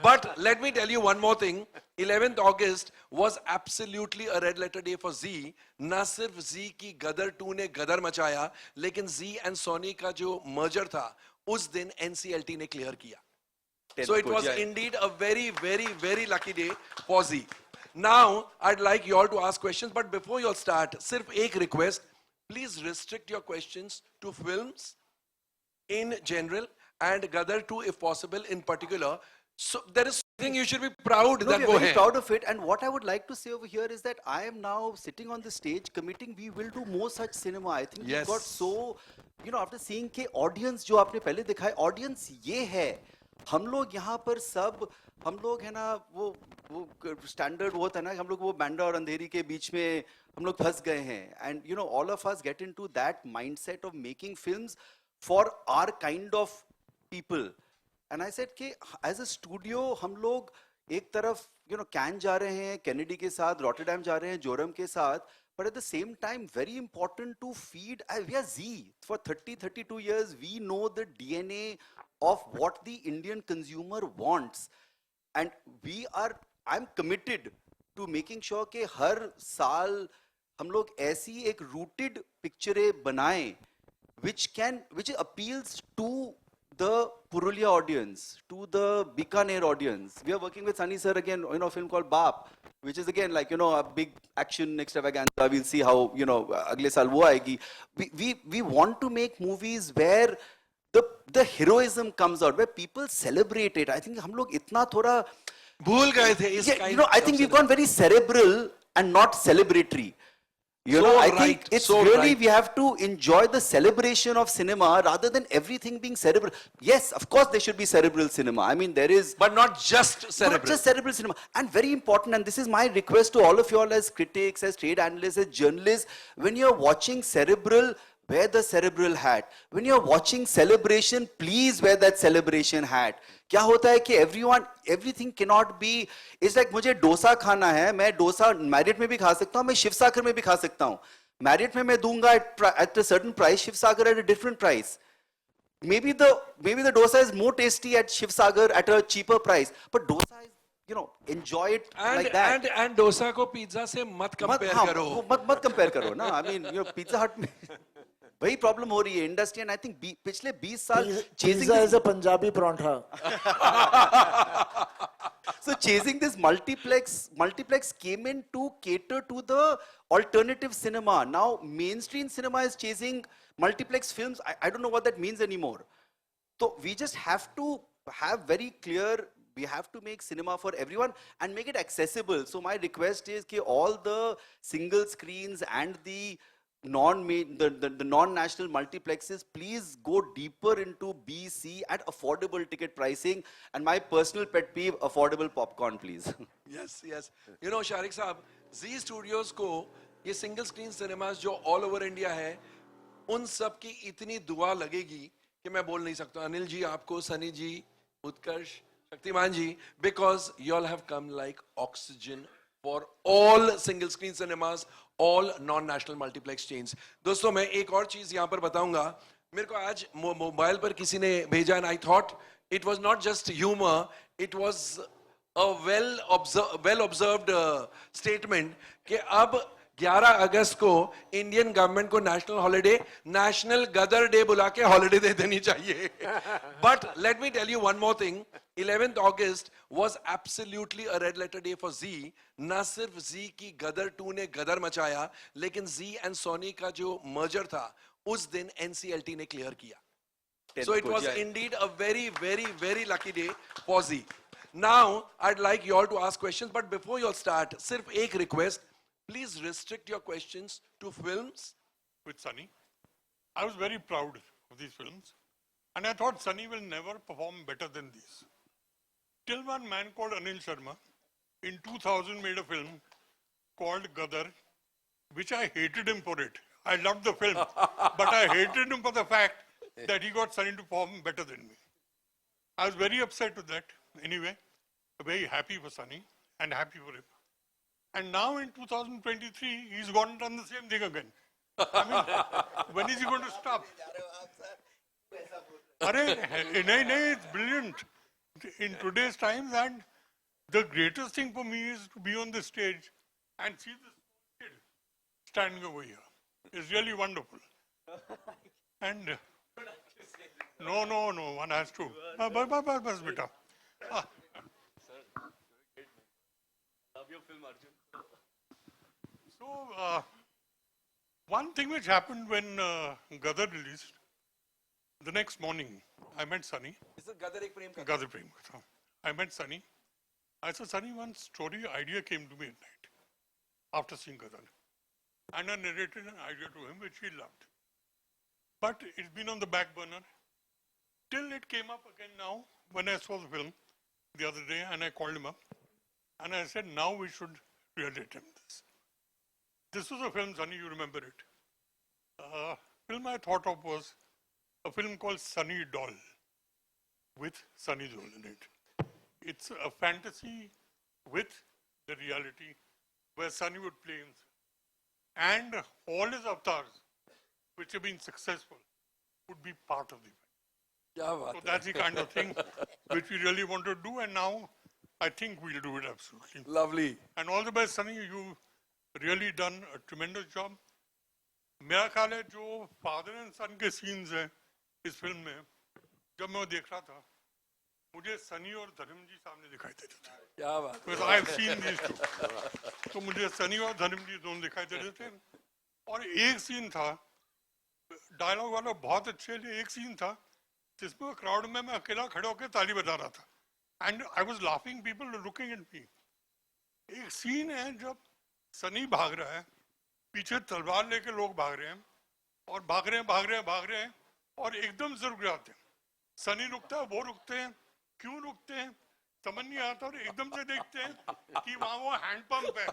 But let me tell you one more thing, 11th August was absolutely a red letter day for Z. न सिर्फ Z की गदर 2 ने गदर मचाया, लेकिन Z and Sony का जो मर्जर था, उस दिन NCLT ने क्लियर किया। So it was indeed a very, very, very lucky day for Z. Now, I'd like you all to ask questions, but before you all start, सिर्फ एक request, please restrict your questions to films in general and Gadar 2 if possible in particular. So there is think you should be proud No, that we are वो very है. proud of it. And what I would like to say over here is that I am now sitting on the stage committing we will do more such cinema. I think we Yes. got so, after seeing के audience जो आपने पहले दिखाए, audience ये है. हम लोग यहाँ पर सब, हम लोग है ना वो standard वो होता है ना, हम लोग वो बैंडा और अंधेरी के बीच में हम लोग फंस गए हैं. And all of us get into that mindset of making films for our kind of people. And I said कि as a studio हम लोग एक तरफ कैन जा रहे हैं कैनेडी के साथ, रॉटरडैम जा रहे हैं जोरम के साथ, but at the same time very important to feed, we are Z. For 32 years we know the DNA of what the Indian consumer wants, and I'm committed to making sure कि हर साल हम लोग ऐसी एक rooted पिक्चरें बनाएं which appeals to the Purulia audience, to the Bikaner audience. We are working with Sunny sir again, a film called Baap, which is again like, a big action extravaganza. We'll see how, agle saal wo aayegi. We want to make movies where the heroism comes out, where people celebrate it. I think hum log itna thoda भूल गए थे इस yeah, kind I of think we've cinema. gone very cerebral and not celebratory. I think right, it's so really, right. we have to enjoy the celebration of cinema rather than everything being cerebral. Yes, of course there should be cerebral cinema. I mean, there is But not just cerebral. not just cerebral cinema. And very important, and this is my request to all of you all as critics, as trade analysts, as journalists, when you're watching cerebral, wear the cerebral hat. When you're watching celebration, please wear that celebration hat. क्या होता है कि everything cannot be, it's like मुझे डोसा खाना है, मैं dosa Marriott में भी खा सकता हूँ, मैं शिव सागर में भी खा सकता हूँ. मैरियट में मैं दूंगा at a certain price, Shiv Sagar at a different price. Maybe the dosa is more tasty at Shiv Sagar at a cheaper price, but dosa is, enjoy it like that. And dosa को pizza से मत compare हाँ, करो. वो मत compare करो ना. I mean, Pizza Hut में वही प्रॉब्लम हो रही है इंडस्ट्री. एंड आई थिंक पिछले 20 साल pizza is a Punjabi paratha. So chasing this multiplex came in to cater to the alternative cinema. Now mainstream cinema is chasing multiplex films. I don't know what that means anymore. So we just have to have very clear, we have to make cinema for everyone and make it accessible. So my request is that all the single screens and the non-national multiplexes, please go deeper into BC at affordable ticket pricing. And my personal pet peeve, affordable popcorn, please. Yes. Shariq साहब, Z Studios को ये single screen cinemas जो all over India है, उन सब की इतनी दुआ लगेगी कि मैं बोल नहीं सकता. अनिल जी, आपको, सनी जी, उत्कर्ष, शक्तिमान जी, because you all have come like oxygen for all single screen cinemas, all non-national multiplex chains. दोस्तों, मैं एक और चीज यहाँ पर बताऊंगा. मेरे को आज मोबाइल पर किसी ने भेजा, and I thought it was not just humor, it was a well observed statement कि अब 11 अगस्त को इंडियन गवर्नमेंट को national holiday, national Gadar day बुला के हॉलिडे दे देनी चाहिए. But let me tell you one more thing, 11th August was absolutely a red letter day for Z. न सिर्फ Z की गदर 2 ने गदर मचाया, लेकिन Z and Sony का जो मर्जर था, उस दिन NCLT ने क्लियर किया. So it was indeed a very, very, very lucky day for Z. Now, I'd like you all to ask questions, but before you all start, सिर्फ एक request, please restrict your questions to films. With Sunny. I was very proud of these films, and I thought Sunny will never perform better than these. Till one man called Anil Sharma in 2000 made a film called Gadar, which I hated him for it. I loved the film, but I hated him for the fact that he got Sunny to perform better than me. I was very upset with that. Anyway, very happy for Sunny and happy for him. And now in 2023, he's gone and done the same thing again. I mean, when is he going to stop? It's brilliant. In today's times, and the greatest thing for me is to be on the stage and see this kid standing over here. It's really wonderful. And no, one has to. Bas beta. So, one thing which happened when Gadar released, the next morning, I met Sunny. Is it Gadar ek prem katha? Gadar Prem Katha. I met Sunny I said, Sunny, one story idea came to me at night after seeing Gadar. And I narrated an idea to him which he loved. But it's been on the back burner till it came up again now when I saw the film the other day, and I called him up and I said, now we should really attempt this. This was a film, Sunny, you remember it. Film I thought of was a film called Sunny Doll with Sunny Deol in it. It's a fantasy with the reality where Sunny would play himself. And all his avatars, which have been successful, would be part of the event. क्या बात So है? that's the kind of thing which we really want to do, and now I think we'll do it absolutely. Lovely. And all the best, Sunny. You've really done a tremendous job. मेरा ख्याल है जो father and सन के scenes हैं इस film में, जब मैं वो देख रहा था, मुझे सनी और धर्म जी सामने दिखाई देते थे. क्या बात है? Because I've seen these two. तो मुझे सनी और धर्म जी दोनों दिखाई दे रहे थे. और एक सीन था, डायलॉग वाला बहुत अच्छे, एक सीन था जिसमें क्राउड में मैं अकेला खड़े होकर ताली बजा रहा था. And I was laughing, people looking at me. एक सीन है जब सनी भाग रहा है, पीछे तलवार लेके लोग भाग रहे हैं और भाग रहे हैं और एकदम से रुक जाते हैं. सनी रुकता है, वो रुकते हैं. क्यों रुकते हैं समझ नहीं आता, और एकदम से देखते हैं कि वहां वो हैंडपंप है.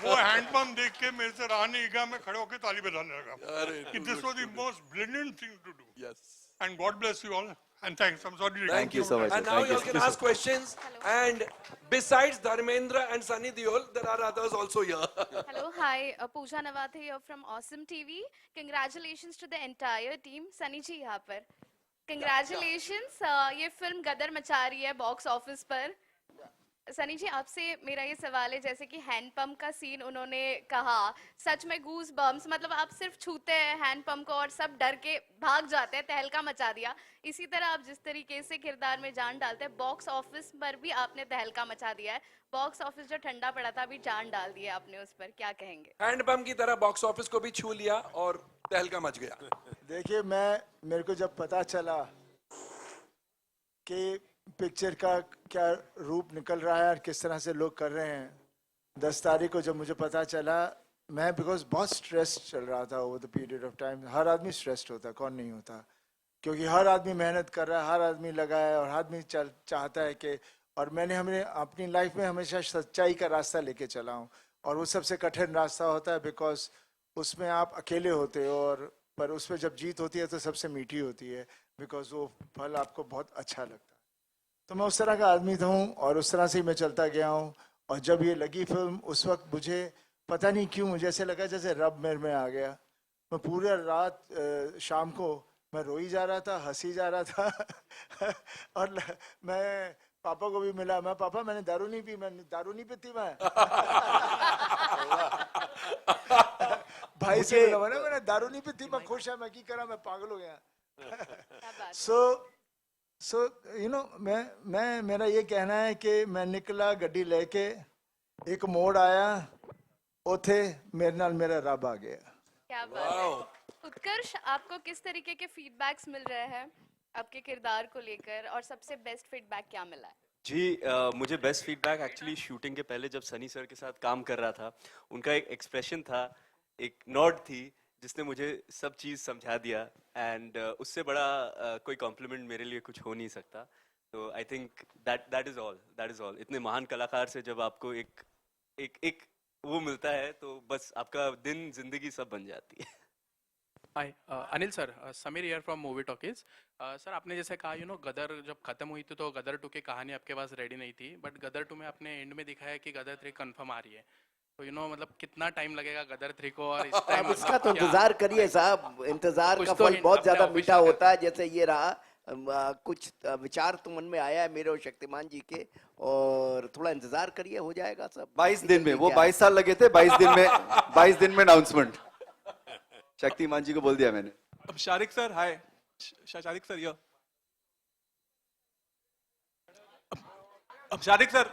वो हैंडपंप देख के मेरे से रहा नहीं गया, मैं खड़े होकर ताली बजाने लगा. कि this was the most brilliant thing to do. Yes. And God bless you all and thanks. I am sorry. Thank you so much. And now you all can ask questions. And besides Dharmendra and Sunny Deol, there are others also here. Hello, hi, Pooja Nawathe here from Awesome TV. Congratulations to the entire team. Sunny ji यहाँ पर. Congratulations. ये film गदर मचा रही है box office पर. सनी जी, आपसे मेरा ये सवाल है, जैसे कि हैंड पंप का सीन उन्होंने कहा, सच में गूज बम्स, मतलब आप सिर्फ छूते हैं हैंड पंप को और सब डर के भाग जाते हैं, तहलका मचा दिया. इसी तरह आप जिस तरीके से किरदार में जान डालते हैं, बॉक्स ऑफिस पर भी आपने तहलका मचा दिया है. बॉक्स ऑफिस जो ठंडा पड़ा था, अभी जान डाल दी है आपने उस पर, क्या कहेंगे? हैंडपंप की तरह बॉक्स ऑफिस को भी छू लिया और तहलका मच गया. देखिए, मेरे को जब पता चला कि पिक्चर का क्या रूप निकल रहा है और किस तरह से लोग कर रहे हैं, 10 तारीख को जब मुझे पता चला, मैं बिकॉज बहुत स्ट्रेस चल रहा था over the period of time. हर आदमी स्ट्रेस्ड होता है, कौन नहीं होता, क्योंकि हर आदमी मेहनत कर रहा है, हर आदमी लगा है और हर आदमी चाहता है कि, और मैंने अपनी लाइफ में हमेशा सच्चाई का रास्ता लेके चला हूँ, और वो सबसे कठिन रास्ता होता है बिकॉज उसमें आप अकेले होते हो, और पर उसमें जब जीत होती है तो सबसे मीठी होती है, बिकॉज वो फल आपको बहुत अच्छा लगता है. तो मैं उस तरह का आदमी था हूँ और उस तरह से ही मैं चलता गया हूँ. और जब ये लगी फिल्म, उस वक्त मुझे पता नहीं क्यों मुझे ऐसे लगा जैसे रब मेरे में आ गया. मैं पूरे रात शाम को मैं रोई जा रहा था, हंसी जा रहा था और मैं पापा को भी मिला. मैं, पापा मैंने दारू नहीं पी, मैं दारू नहीं पीती मैं. भाई से मिला, मैंने दारू नहीं पीती, मैं खुश है, मैं की करा, मैं पागल हो गया. सो यू नो, मैं मेरा ये कहना है कि मैं निकला गड्डी लेके, एक मोड़ आया, उथे मेरे नाल मेरा रब आ गया. क्या बात है. उत्कर्ष, आपको किस तरीके के फीडबैक्स मिल रहे हैं आपके किरदार को लेकर, और सबसे बेस्ट फीडबैक क्या मिला है? जी, मुझे बेस्ट फीडबैक एक्चुअली शूटिंग के पहले जब सनी सर के साथ काम कर रहा था, उनका एक एक्सप्रेशन था, एक नॉड थी, जिसने मुझे सब चीज़ समझा दिया. एंड उससे बड़ा कोई कॉम्प्लीमेंट मेरे लिए कुछ हो नहीं सकता. तो I think that is all. इतने महान कलाकार से जब आपको एक वो मिलता है, तो बस आपका दिन जिंदगी सब बन जाती है. Hi Anil sir, Sameer here from movie talkies. Sir, आपने जैसे कहा, गदर जब खत्म हुई थी तो गदर 2 की कहानी आपके पास रेडी नहीं थी, बट गदर 2 में आपने एंड में दिखाया कि गदर 3 कंफर्म आ रही है. तो मतलब कितना टाइम लगेगा गदर 3 को, और इस टाइम अब इसका तो इंतजार करिए साहब, इंतजार का फल बहुत ज्यादा मीठा होता है. जैसे ये रहा, कुछ विचार तो मन में आया है मेरे और शक्तिमान जी के, और थोड़ा इंतजार करिए, हो जाएगा सब. 22 दिन में, वो 22 साल लगे थे, 22 दिन में अनाउंसमेंट. शक्तिमान जी को बोल दिया मैंने. अब शारिक सर, हाय शारिक सर, ये अब शारिक सर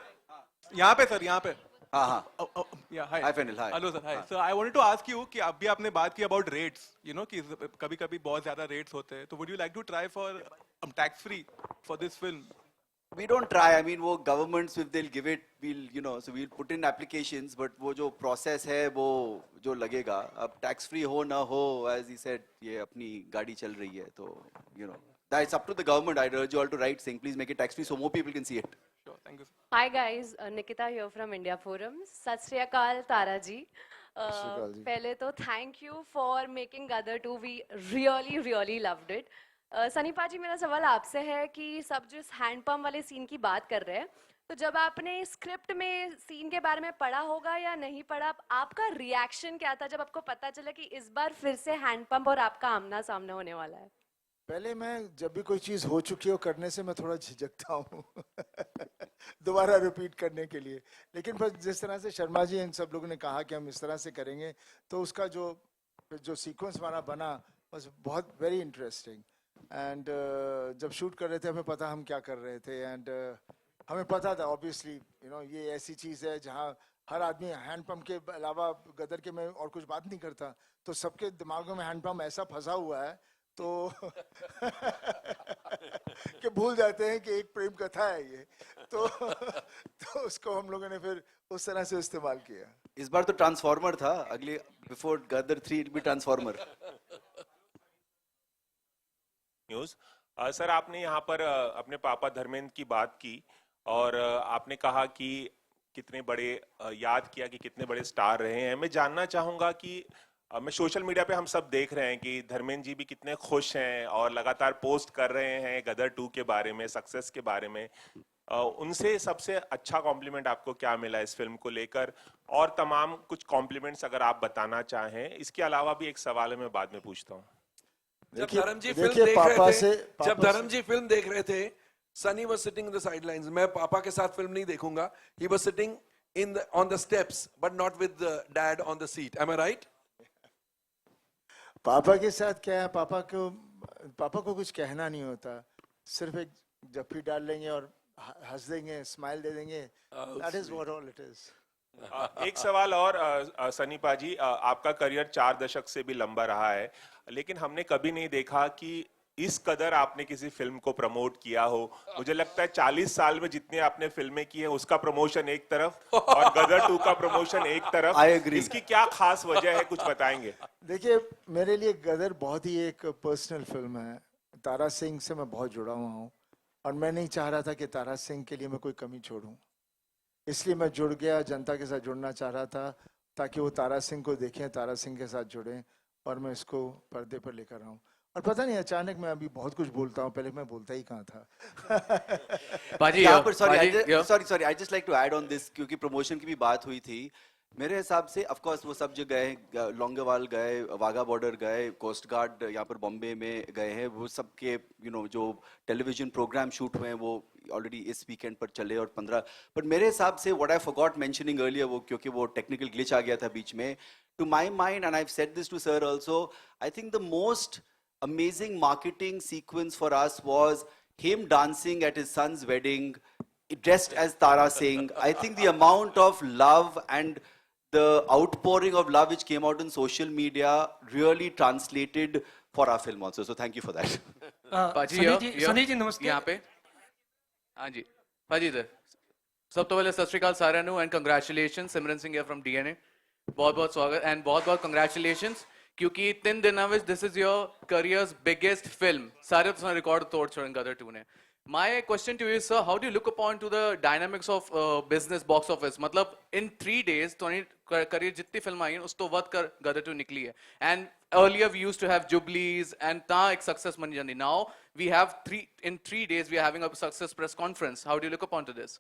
यहाँ पे, सर यहाँ पे. हाँ हाँ. Hi Hi, Fenil, hi. Hello sir, hi sir. I wanted to ask you कि अभी आपने बात की अबाउट रेट्स, कि कभी कभी बहुत ज्यादा रेट्स होते हैं, तो would you like to try for tax free for this film? We don't try. I mean, वो governments, if they'll give it, we'll, you know, so we'll put in applications, but वो जो process है, वो जो लगेगा, अब tax free हो ना हो, as he said, ये अपनी गाड़ी चल रही है, तो, you know, that's up to the government. I urge you all to write saying, please make it tax free so more people can see it. Sure, thank you. Hi guys, Nikita here from India Forum. Sat Shri Akal, Tara ji. Shri Akal ji. पहले तो thank you for making Gadar 2. We really loved it. Sunny पाजी, मेरा सवाल आपसे है कि सब जो इस हैंडपंप वाले सीन की बात कर रहे हैं, तो जब आपने स्क्रिप्ट में सीन के बारे में पढ़ा होगा या नहीं पढ़ा, आपका रिएक्शन क्या था जब आपको पता चला कि इस बार फिर से हैंडपंप और आपका आमना सामना होने वाला है? पहले मैं जब भी कोई चीज हो चुकी हो करने से मैं थोड़ा झिझकता हूँ दोबारा रिपीट करने के लिए, लेकिन बस जिस तरह से शर्मा जी इन सब लोगों ने कहा कि हम इस तरह से करेंगे, तो उसका जो सीक्वेंस हमारा बना was बहुत वेरी इंटरेस्टिंग. एंड जब शूट कर रहे थे हमें पता हम क्या कर रहे थे, एंड हमें पता था ऑब्वियसली यू नो ये ऐसी चीज़ है जहाँ हर आदमी हैंडपम्प के अलावा गदर के में और कुछ बात नहीं करता, तो सबके दिमागों में हैंडपम्प ऐसा फंसा हुआ है तो कि भूल जाते हैं कि एक प्रेम कथा है ये, तो उसको हम लोगों ने फिर उस तरह से इस्तेमाल किया. इस बार तो ट्रांसफॉर्मर था, अगले before Gadar 3 it be transformer. News sir, आपने यहाँ पर अपने पापा धर्मेंद्र की बात की और आपने कहा कि कितने बड़े याद किया कि कितने बड़े स्टार रहे हैं. मैं जानना चाहूंगा कि मैं सोशल मीडिया पे हम सब देख रहे हैं कि धर्मेंद्र जी भी कितने खुश हैं और लगातार पोस्ट कर रहे हैं गदर 2 के बारे में, सक्सेस के बारे में. उनसे सबसे अच्छा कॉम्प्लीमेंट आपको क्या मिला इस फिल्म को लेकर, और तमाम कुछ कॉम्प्लीमेंट्स अगर आप बताना चाहें. इसके अलावा भी एक सवाल है, मैं बाद में पूछता हूँ. जब धर्म जी देखिए, धर्म जी फिल्म देख रहे थे, Sunny was sitting in the sidelines. मैं पापा के साथ फिल्म नहीं देखूंगा. He was sitting on the steps but not with dad on the seat. Am I right? पापा के साथ क्या है, पापा को कुछ कहना नहीं होता, सिर्फ एक जप्पी डाल लेंगे और हंस देंगे, स्माइल दे देंगे. That is what all it is. एक सवाल और सनी पाजी, आपका करियर 4 दशक से भी लंबा रहा है, लेकिन हमने कभी नहीं देखा कि इस कदर आपने किसी फिल्म को प्रमोट किया हो. मुझे लगता है 40 साल में जितने आपने फिल्में की हैं उसका प्रमोशन एक तरफ और गदर 2 का प्रमोशन एक तरफ. I agree. इसकी क्या खास वजह है, कुछ बताएंगे? देखिए, मेरे लिए गदर बहुत ही एक पर्सनल फिल्म है. तारा सिंह से मैं बहुत जुड़ा हुआ हूँ और मैं नहीं चाह रहा था कि तारा सिंह के लिए मैं कोई कमी छोड़ूं, इसलिए मैं जुड़ गया, जनता के साथ जुड़ना चाह रहा था ताकि वो तारा सिंह को देखें, तारा सिंह के साथ जुड़ें और मैं इसको पर्दे पर लेकर आऊं. और पता नहीं अचानक मैं अभी बहुत कुछ बोलता हूं, पहले मैं बोलता ही कहाँ था. पाजी, यहाँ पर पाजी, sorry I just like to add on this, क्योंकि प्रमोशन की भी बात हुई थी. मेरे हिसाब से ऑफ कोर्स वो सब जगह गए, लोंगेवाल गए, वाघा बॉर्डर गए, कोस्ट गार्ड यहाँ पर बॉम्बे में गए हैं, वो सब के यू नो जो टेलीविजन प्रोग्राम शूट हुए हैं वो ऑलरेडी इस वीकेंड पर चले और 15. बट मेरे हिसाब से what I forgot mentioning earlier, वो क्योंकि वो टेक्निकल ग्लिच आ गया था बीच में, to my mind, and I have said this to sir also, I think the most amazing marketing sequence for us was him dancing at his son's wedding dressed as Tara Singh. I think the amount of love and the outpouring of love which came out in social media really translated for our film also. So thank you for that. पाजी, सनी जी नमस्ते. यहाँ पे हाँ जी, पाजी इधर. सब तो पहले सत श्री अकाल साਰਿਆਂ ਨੂੰ एंड कंग्रेचुलेशंस. सिमरन सिंह है फ्रॉम डीएनए. बहुत बहुत स्वागत एंड बहुत बहुत कंग्रेचुलेशंस, क्योंकि 3 दिनों में this is your careers biggest film. सारे तो रिकॉर्ड तोड़ छोड़े गदर 2 ने. My question to you is, sir, how do you look upon to the dynamics of business box office? मतलब in 3 days तो करियर जितनी फिल्म आई हैं उस तो वध कर गदर 2 निकली है. And earlier we used to have Jubilees and ता एक success बन जाती. Now we have in 3 days we are having a success press conference. How do you look upon to this?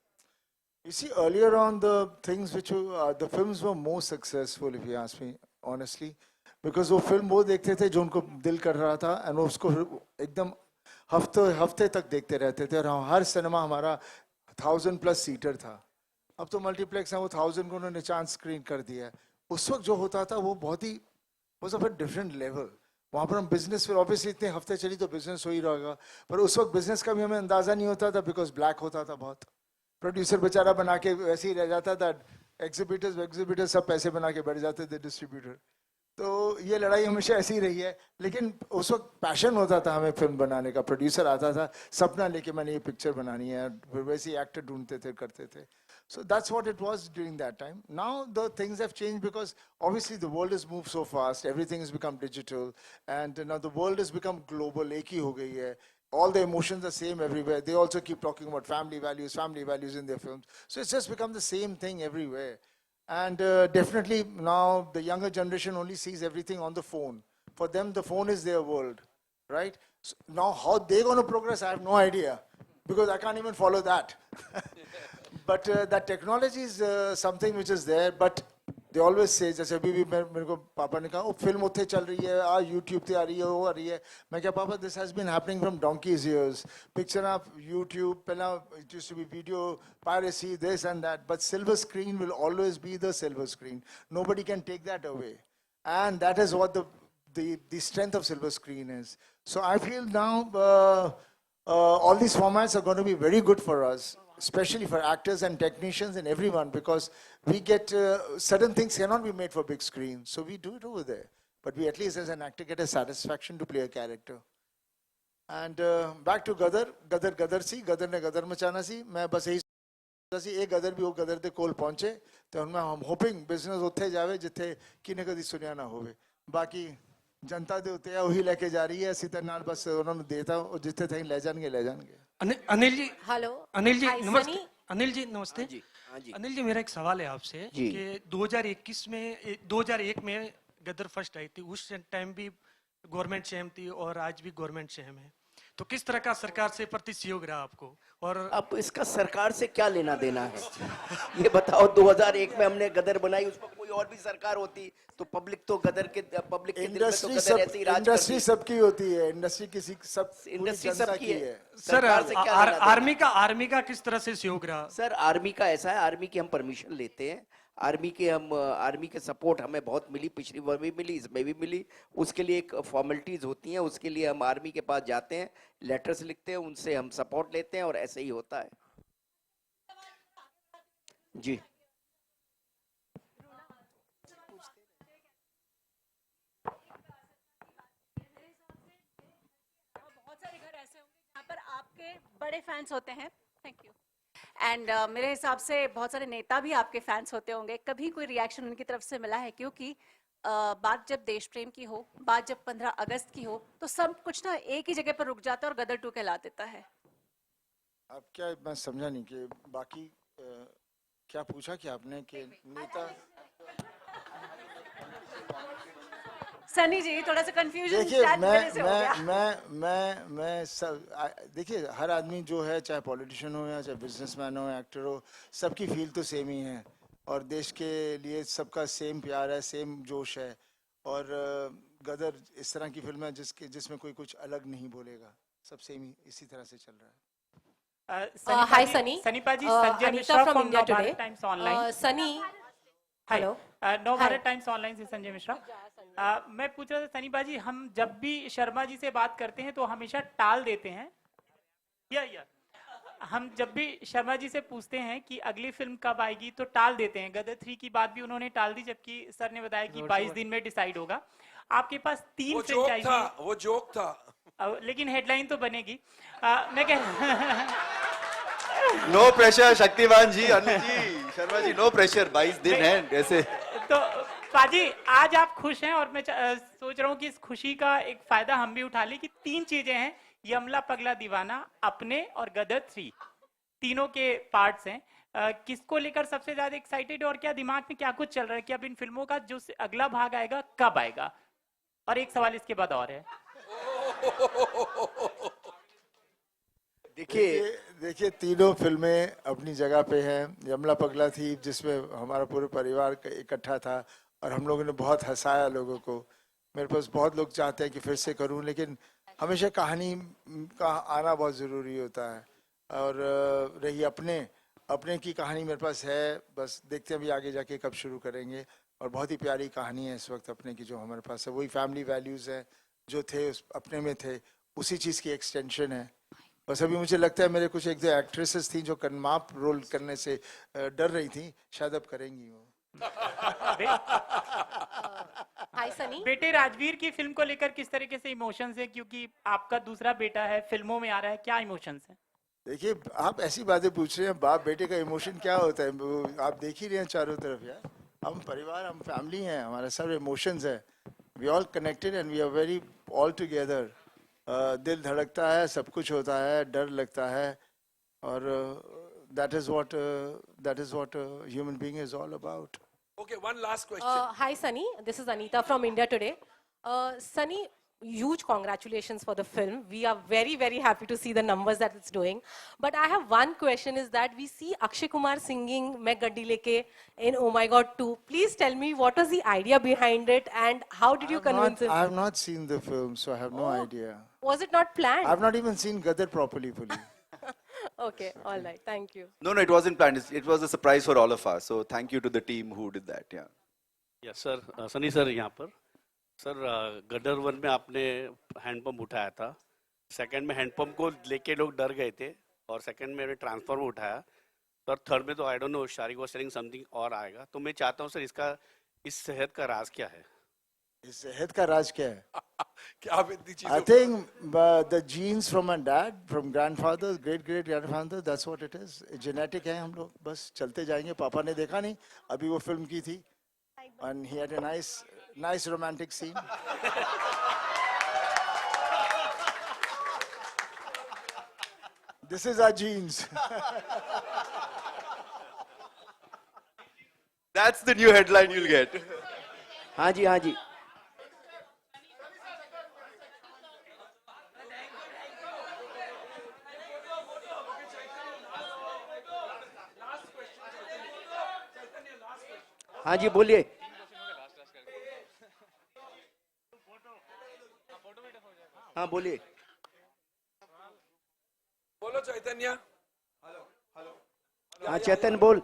You see, earlier on the things which the films were more successful, if you ask me honestly, because वो film वो देखते थे जो उनको दिल कर रहा था and वो उसको एकदम हफ्ते तक देखते रहते थे. और हर सिनेमा हमारा 1000+ सीटर था. अब तो मल्टीप्लेक्स है, वो 1000 को उन्होंने चांस स्क्रीन कर दिया है. उस वक्त जो होता था वो बहुत he was of a different level. वहाँ पर हम बिजनेस, फिर ऑब्वियसली इतने हफ्ते चली तो बिजनेस हो ही रहेगा, पर उस वक्त बिजनेस का भी हमें अंदाजा नहीं होता था बिकॉज ब्लैक होता था बहुत. प्रोड्यूसर बेचारा बना के वैसे ही रह जाता था, एग्जीबिटर्स सब पैसे बना के बैठ जाते थे, डिस्ट्रीब्यूटर. तो ये लड़ाई हमेशा ऐसी ही रही है, लेकिन उस वक्त पैशन होता था हमें फिल्म बनाने का। प्रोड्यूसर आता था सपना लेके, मैंने ये पिक्चर बनानी है, फिर वैसे ही एक्टर ढूंढते थे, करते थे। So that's what it was during that time. Now the things have changed because obviously the world has moved so fast, everything has become digital, and now the world has become global, एक ही हो गई है। All the emotions are same everywhere. They also keep talking about family values in their films. So it's just become the same thing everywhere. And definitely now the younger generation only sees everything on the phone. For them, the phone is their world, right? So now how they're going to progress, I have no idea, because I can't even follow that. But that technology is something which is there, but they always say, जैसे अभी भी मेरे को पापा ने कहा, वो film उत्थे चल रही है, YouTube पे आ रही है, वो आ रही है। मैं क्या, पापा, this has been happening from donkey's years. Picture आप YouTube, पहला it used to be video piracy, this and that, but silver screen will always be the silver screen. Nobody can take that away, and that is what the strength of silver screen is. So I feel now all these formats are going to be very good for us, especially for actors and technicians and everyone, because we get certain things cannot be made for big screen, so we do it over there. But we at least as an actor get a satisfaction to play a character. And back to Gadar सी, गदर ने गदर मचाना सी। मैं बस यही सोचता सी, एक गदर भी वो गदर दे कोल पहुंचे तो उनमें हम होपिंग बिजनेस उत्थे जावे जिथे किने कदी सुनिया ना होवे। बाकी जनता दे उत्ते वही लेके जा रही है, इसी तरह नाल बस उन्होंने देता और जिथे थे ले जाएंगे। अनिल जी, हेलो अनिल जी हाय, नमस्ते। सनी। अनिल जी नमस्ते। हाँ जी। अनिल जी, मेरा एक सवाल है आपसे कि 2001 में गदर फर्स्ट आई थी, उस टाइम भी गवर्नमेंट सेम थी और आज भी गवर्नमेंट सेम है, तो किस तरह का सरकार से प्रति सहयोग रहा आपको? और अब इसका सरकार से क्या लेना देना है? ये बताओ, 2001 में हमने गदर बनाई, उस पर कोई और भी सरकार होती तो पब्लिक तो गदर के पब्लिक के दिल में तो गदर ऐसे ही राज करती। इंडस्ट्री सबकी होती है, इंडस्ट्री किसी सब इंडस्ट्री सबकी है। सर, सरकार से क्या लेना देना? आर्मी का किस तरह से सहयोग रहा? सर, आर्मी का ऐसा है, आर्मी की हम परमिशन लेते हैं, आर्मी के सपोर्ट हमें बहुत मिली, पिछली बार भी मिली, इसमें भी मिली। उसके लिए एक फॉर्मेलिटीज होती हैं, उसके लिए हम आर्मी के पास जाते हैं, लेटर्स लिखते हैं, उनसे हम सपोर्ट लेते हैं और ऐसे ही होता है जी। बहुत सारे घर ऐसे होंगे जहाँ पर आपके बड़े फैंस होते हैं, थैंक यू, एंड मेरे हिसाब से बहुत सारे नेता भी आपके फैंस होते होंगे। कभी कोई रिएक्शन उनकी तरफ से मिला है? क्योंकि बात जब देश प्रेम की हो, बात जब 15 अगस्त की हो, तो सब कुछ ना एक ही जगह पर रुक जाता है और गदर 2 कहला देता है। अब क्या, मैं समझा नहीं कि बाकी क्या पूछा कि आपने कि नेता। सनी जी, थोड़ा सा कंफ्यूजन देखिए, शायद मेरे से हो गया। मैं सब देखिए, हर आदमी जो है, चाहे पॉलिटिशियन हो या चाहे बिजनेसमैन हो, एक्टर हो, सबकी फील तो सेम ही है और देश के लिए सबका सेम प्यार है, सेम जोश है। और गदर इस तरह की फिल्म है जिसमें कोई कुछ अलग नहीं बोलेगा, सब सेम ही इसी तरह से चल रहा है। हाय Sunny, Sanipaji, Uh, Sanjay Anita Mishra from from India Navbharat Today. Times Online. Sunny, Hi. Hello. Navbharat Times Online से संजय मिश्रा। मैं पूछ रहा था सनीपाजी, हम जब भी शर्मा जी से बात करते हैं तो हमेशा टाल देते हैं, या हम जब भी शर्मा जी से पूछते हैं कि अगली फिल्म कब आएगी तो टाल देते हैं। गदर 3 की बात भी उन्होंने टाल दी, जबकि सर ने बताया कि 22 दिन में डिसाइड होगा। आपके पास 3 वो जोक था। लेकिन हेडलाइन तो बनेगी। मैं कह नो प्रेशर शक्तिमान जी, अनिल जी, शर्मा जी, नो प्रेशर, 22 दिन है ऐसे। तो पाजी, आज आप खुश हैं और मैं सोच रहा हूँ कि इस खुशी का एक फायदा हम भी उठा लें कि 3 चीजें हैं, यमला पगला दीवाना, अपने और गदर 3, तीनों के पार्ट्स हैं। किसको लेकर सबसे ज्यादा एक्साइटेड और क्या दिमाग में क्या कुछ चल रहा है कि अब इन फिल्मों का जो अगला भाग आएगा कब आएगा? और एक सवाल इसके बाद और है। देखिए, तीनों फिल्में अपनी जगह पे हैं। यमला पगला थी जिसमें हमारा पूरा परिवार इकट्ठा था और हम लोगों ने बहुत हंसाया लोगों को। मेरे पास बहुत लोग चाहते हैं कि फिर से करूं, लेकिन हमेशा कहानी का आना बहुत ज़रूरी होता है। और रही अपने की कहानी मेरे पास है, बस देखते हैं अभी आगे जाके कब शुरू करेंगे। और बहुत ही प्यारी कहानी है इस वक्त अपने की जो हमारे पास है, वही फैमिली वैल्यूज़ हैं जो थे उस अपने में थे, उसी चीज़ की एक्सटेंशन है। बस अभी मुझे लगता है मेरे कुछ 1-2 एक्ट्रेसेस थी जो कन्माप रोल करने से डर रही थी, शायद अब करेंगी वो। हाय सनी। बेटे राजवीर की फिल्म को लेकर किस तरीके से इमोशंस है, क्योंकि आपका दूसरा बेटा है, फिल्मों में आ रहा है, क्या इमोशंस है? देखिए, आप ऐसी बातें पूछ रहे हैं, बाप बेटे का इमोशन क्या होता है, आप देख ही रहे हैं चारों तरफ यार। हम परिवार, हम फैमिली हैं, हमारा सब इमोशंस है। We all connected and we are very all together. दिल धड़कता है, सब कुछ होता है, डर लगता है, और that is what human being is all about. Okay, one last question. Hi Sunny, this is Anita from India Today. Sunny, huge congratulations for the film. We are very, very happy to see the numbers that it's doing. But I have one question, is that we see Akshay Kumar singing Main Gaddi Leke in Oh My God 2. Please tell me, what was the idea behind it and how did you convince him? I have not seen the film, so I have no idea. Was it not planned? I have not even seen Gadar properly fully. Okay, all right, thank you. No, it wasn't planned. It was a surprise for all of us. So thank you to the team who did that. Yeah. Yes sir, Sunny sir यहाँ पर। Sir गदर 1 में आपने handpump उठाया था, second में handpump को लेके लोग डर गए थे, और सेकंड में ट्रांसफॉर्मर उठाया, और थर्ड में तो I don't know, Shariq was selling something और आएगा। तो मैं चाहता हूँ सर, इस सेहत का राज क्या है? इस सेहत का राज क्या है? क्या आप इतनी चीजें? I think the genes from my dad, from grandfather, great grandfather, that's what it is. Genetic है हम लोग, बस चलते जाएंगे। पापा ने देखा नहीं, अभी वो फिल्म की थी, and he had a nice romantic scene. This is our genes. That's the new headline you'll get. हाँ जी, हाँ जी। हाँ जी, बोलिए। हाँ बोलिए। बोलो चैतन्य। हाँ चेतन बोल।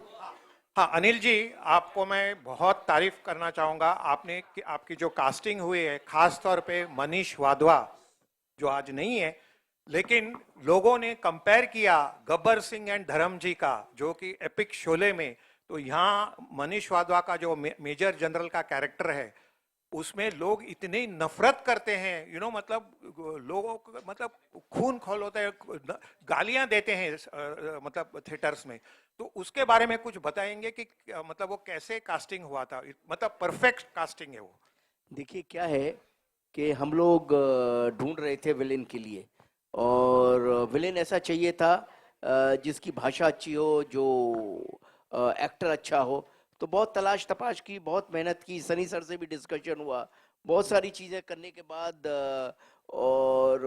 हाँ अनिल जी, आपको मैं बहुत तारीफ करना चाहूँगा। आपकी जो कास्टिंग हुई है, खास तौर पे मनीष वाधवा जो आज नहीं है, लेकिन लोगों ने कंपेयर किया गब्बर सिंह एंड धर्म जी का, जो कि एपिक शोले में, तो यहाँ मनीष वाधवा का जो मेजर जनरल का कैरेक्टर है, उसमें लोग इतनी नफरत करते हैं, मतलब लोगों को मतलब खून खोल होता है, गालियां देते हैं मतलब थिएटर्स में। तो उसके बारे में कुछ बताएंगे कि मतलब वो कैसे कास्टिंग हुआ था, मतलब परफेक्ट कास्टिंग है वो? देखिए क्या है कि हम लोग ढूंढ रहे थे विलेन के लिए, और विलेन ऐसा चाहिए था जिसकी भाषा अच्छी हो, जो एक्टर अच्छा हो। तो बहुत तलाश तपाश की, बहुत मेहनत की, सनी सर से भी डिस्कशन हुआ, बहुत सारी चीज़ें करने के बाद, और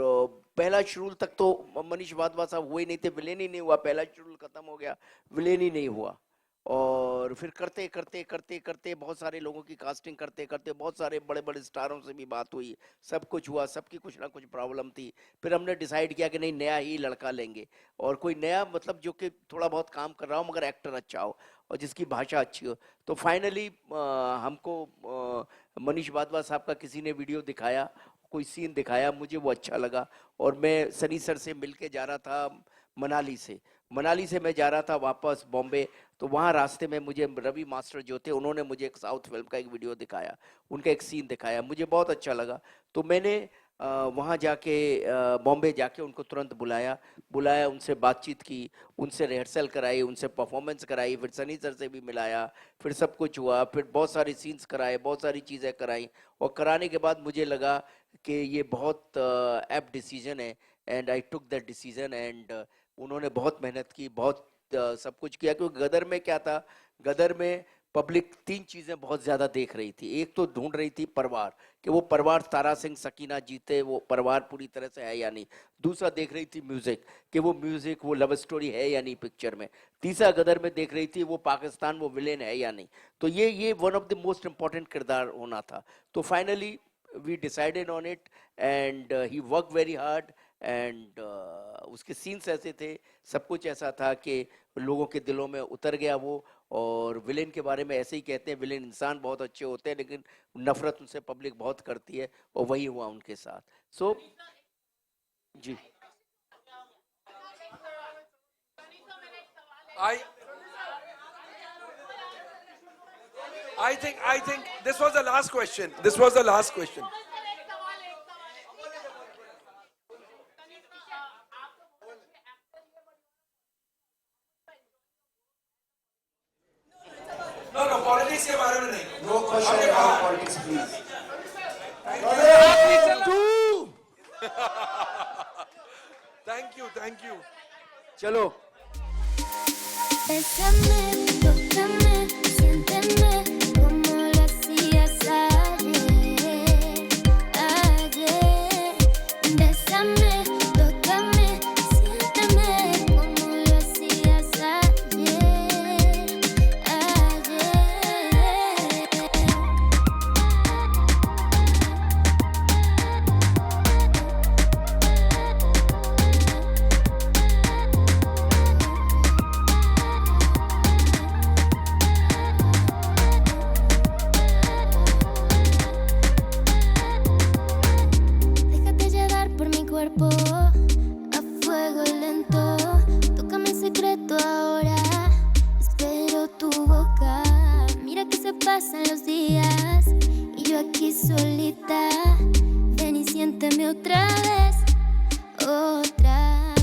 पहला शेड्यूल तक तो मनीष वाधवा साहब हुए नहीं थे, विलेन ही नहीं हुआ, पहला शेड्यूल खत्म हो गया, विलेन ही नहीं हुआ। और फिर करते करते करते करते बहुत सारे लोगों की कास्टिंग करते करते, बहुत सारे बड़े बड़े स्टारों से भी बात हुई, सब कुछ हुआ, सबकी कुछ ना कुछ प्रॉब्लम थी। फिर हमने डिसाइड किया कि नहीं, नया ही लड़का लेंगे, और कोई नया मतलब जो कि थोड़ा बहुत काम कर रहा हो मगर एक्टर अच्छा हो और जिसकी भाषा अच्छी हो। तो फाइनली हमको मनीष वाधवा साहब का किसी ने वीडियो दिखाया, कोई सीन दिखाया, मुझे वो अच्छा लगा, और मैं सनी सर से मिल के जा रहा था मनाली से मैं जा रहा था वापस बॉम्बे। तो वहाँ रास्ते में मुझे रवि मास्टर जो थे, उन्होंने मुझे एक साउथ फिल्म का एक वीडियो दिखाया, उनका एक सीन दिखाया, मुझे बहुत अच्छा लगा। तो मैंने वहाँ जाके बॉम्बे जाके उनको तुरंत बुलाया, उनसे बातचीत की, उनसे रिहर्सल कराई, उनसे परफॉर्मेंस कराई, फिर सनी सर से भी मिलाया, फिर सब कुछ हुआ, फिर बहुत सारे सीन्स कराए, बहुत सारी चीज़ें कराई, और कराने के बाद मुझे लगा कि ये बहुत एप्ट डिसीजन है, and I took that decision. And उन्होंने बहुत मेहनत की, बहुत सब कुछ किया, क्योंकि गदर में क्या था, गदर में पब्लिक 3 चीजें बहुत ज्यादा देख रही थी। एक तो ढूंढ रही थी परिवार, कि वो परिवार तारा सिंह सकीना जीते, वो परिवार पूरी तरह से है या नहीं। दूसरा देख रही थी म्यूजिक, कि वो म्यूजिक, वो लव स्टोरी है या नहीं पिक्चर में। तीसरा गदर में देख रही थी वो पाकिस्तान, वो विलेन है या नहीं। तो ये one of the most important किरदार होना था। तो finally we decided on it, and he work very hard, and उसके सीन्स ऐसे थे, सब कुछ ऐसा था कि लोगों के दिलों में उतर गया वो। और विलेन के बारे में ऐसे ही कहते हैं, विलेन इंसान बहुत अच्छे होते हैं, लेकिन नफरत उनसे पब्लिक बहुत करती है, और वही हुआ उनके साथ। सो जी, I think this was the last question. This was the last question. No, politics के बारे में नहीं. No question about politics, please. Thank you. चलो. Bésame, tócame, siénteme como lo hacías ayer, ayer. Bésame, tócame, siénteme como lo hacías ayer, ayer. Déjate llevar por mi cuerpo a fuego lento. Tócame en secreto ahora. Espero tu boca. Mira que se pasan los días y yo aquí solita. Ven y siénteme otra vez, otra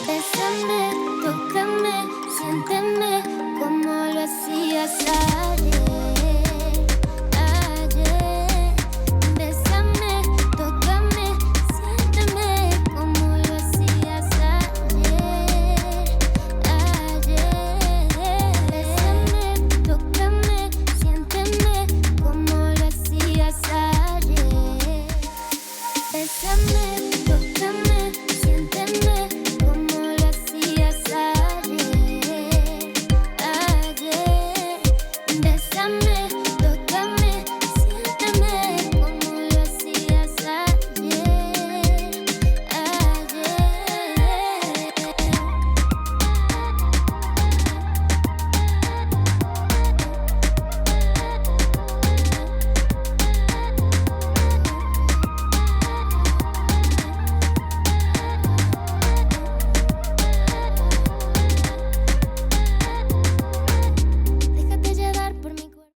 Bésame, tócame, siénteme como lo hacías ayer, ayer. Bésame, tócame, siénteme como lo hacías ayer, ayer. Bésame, tócame, siénteme como lo hacías ayer. Bésame,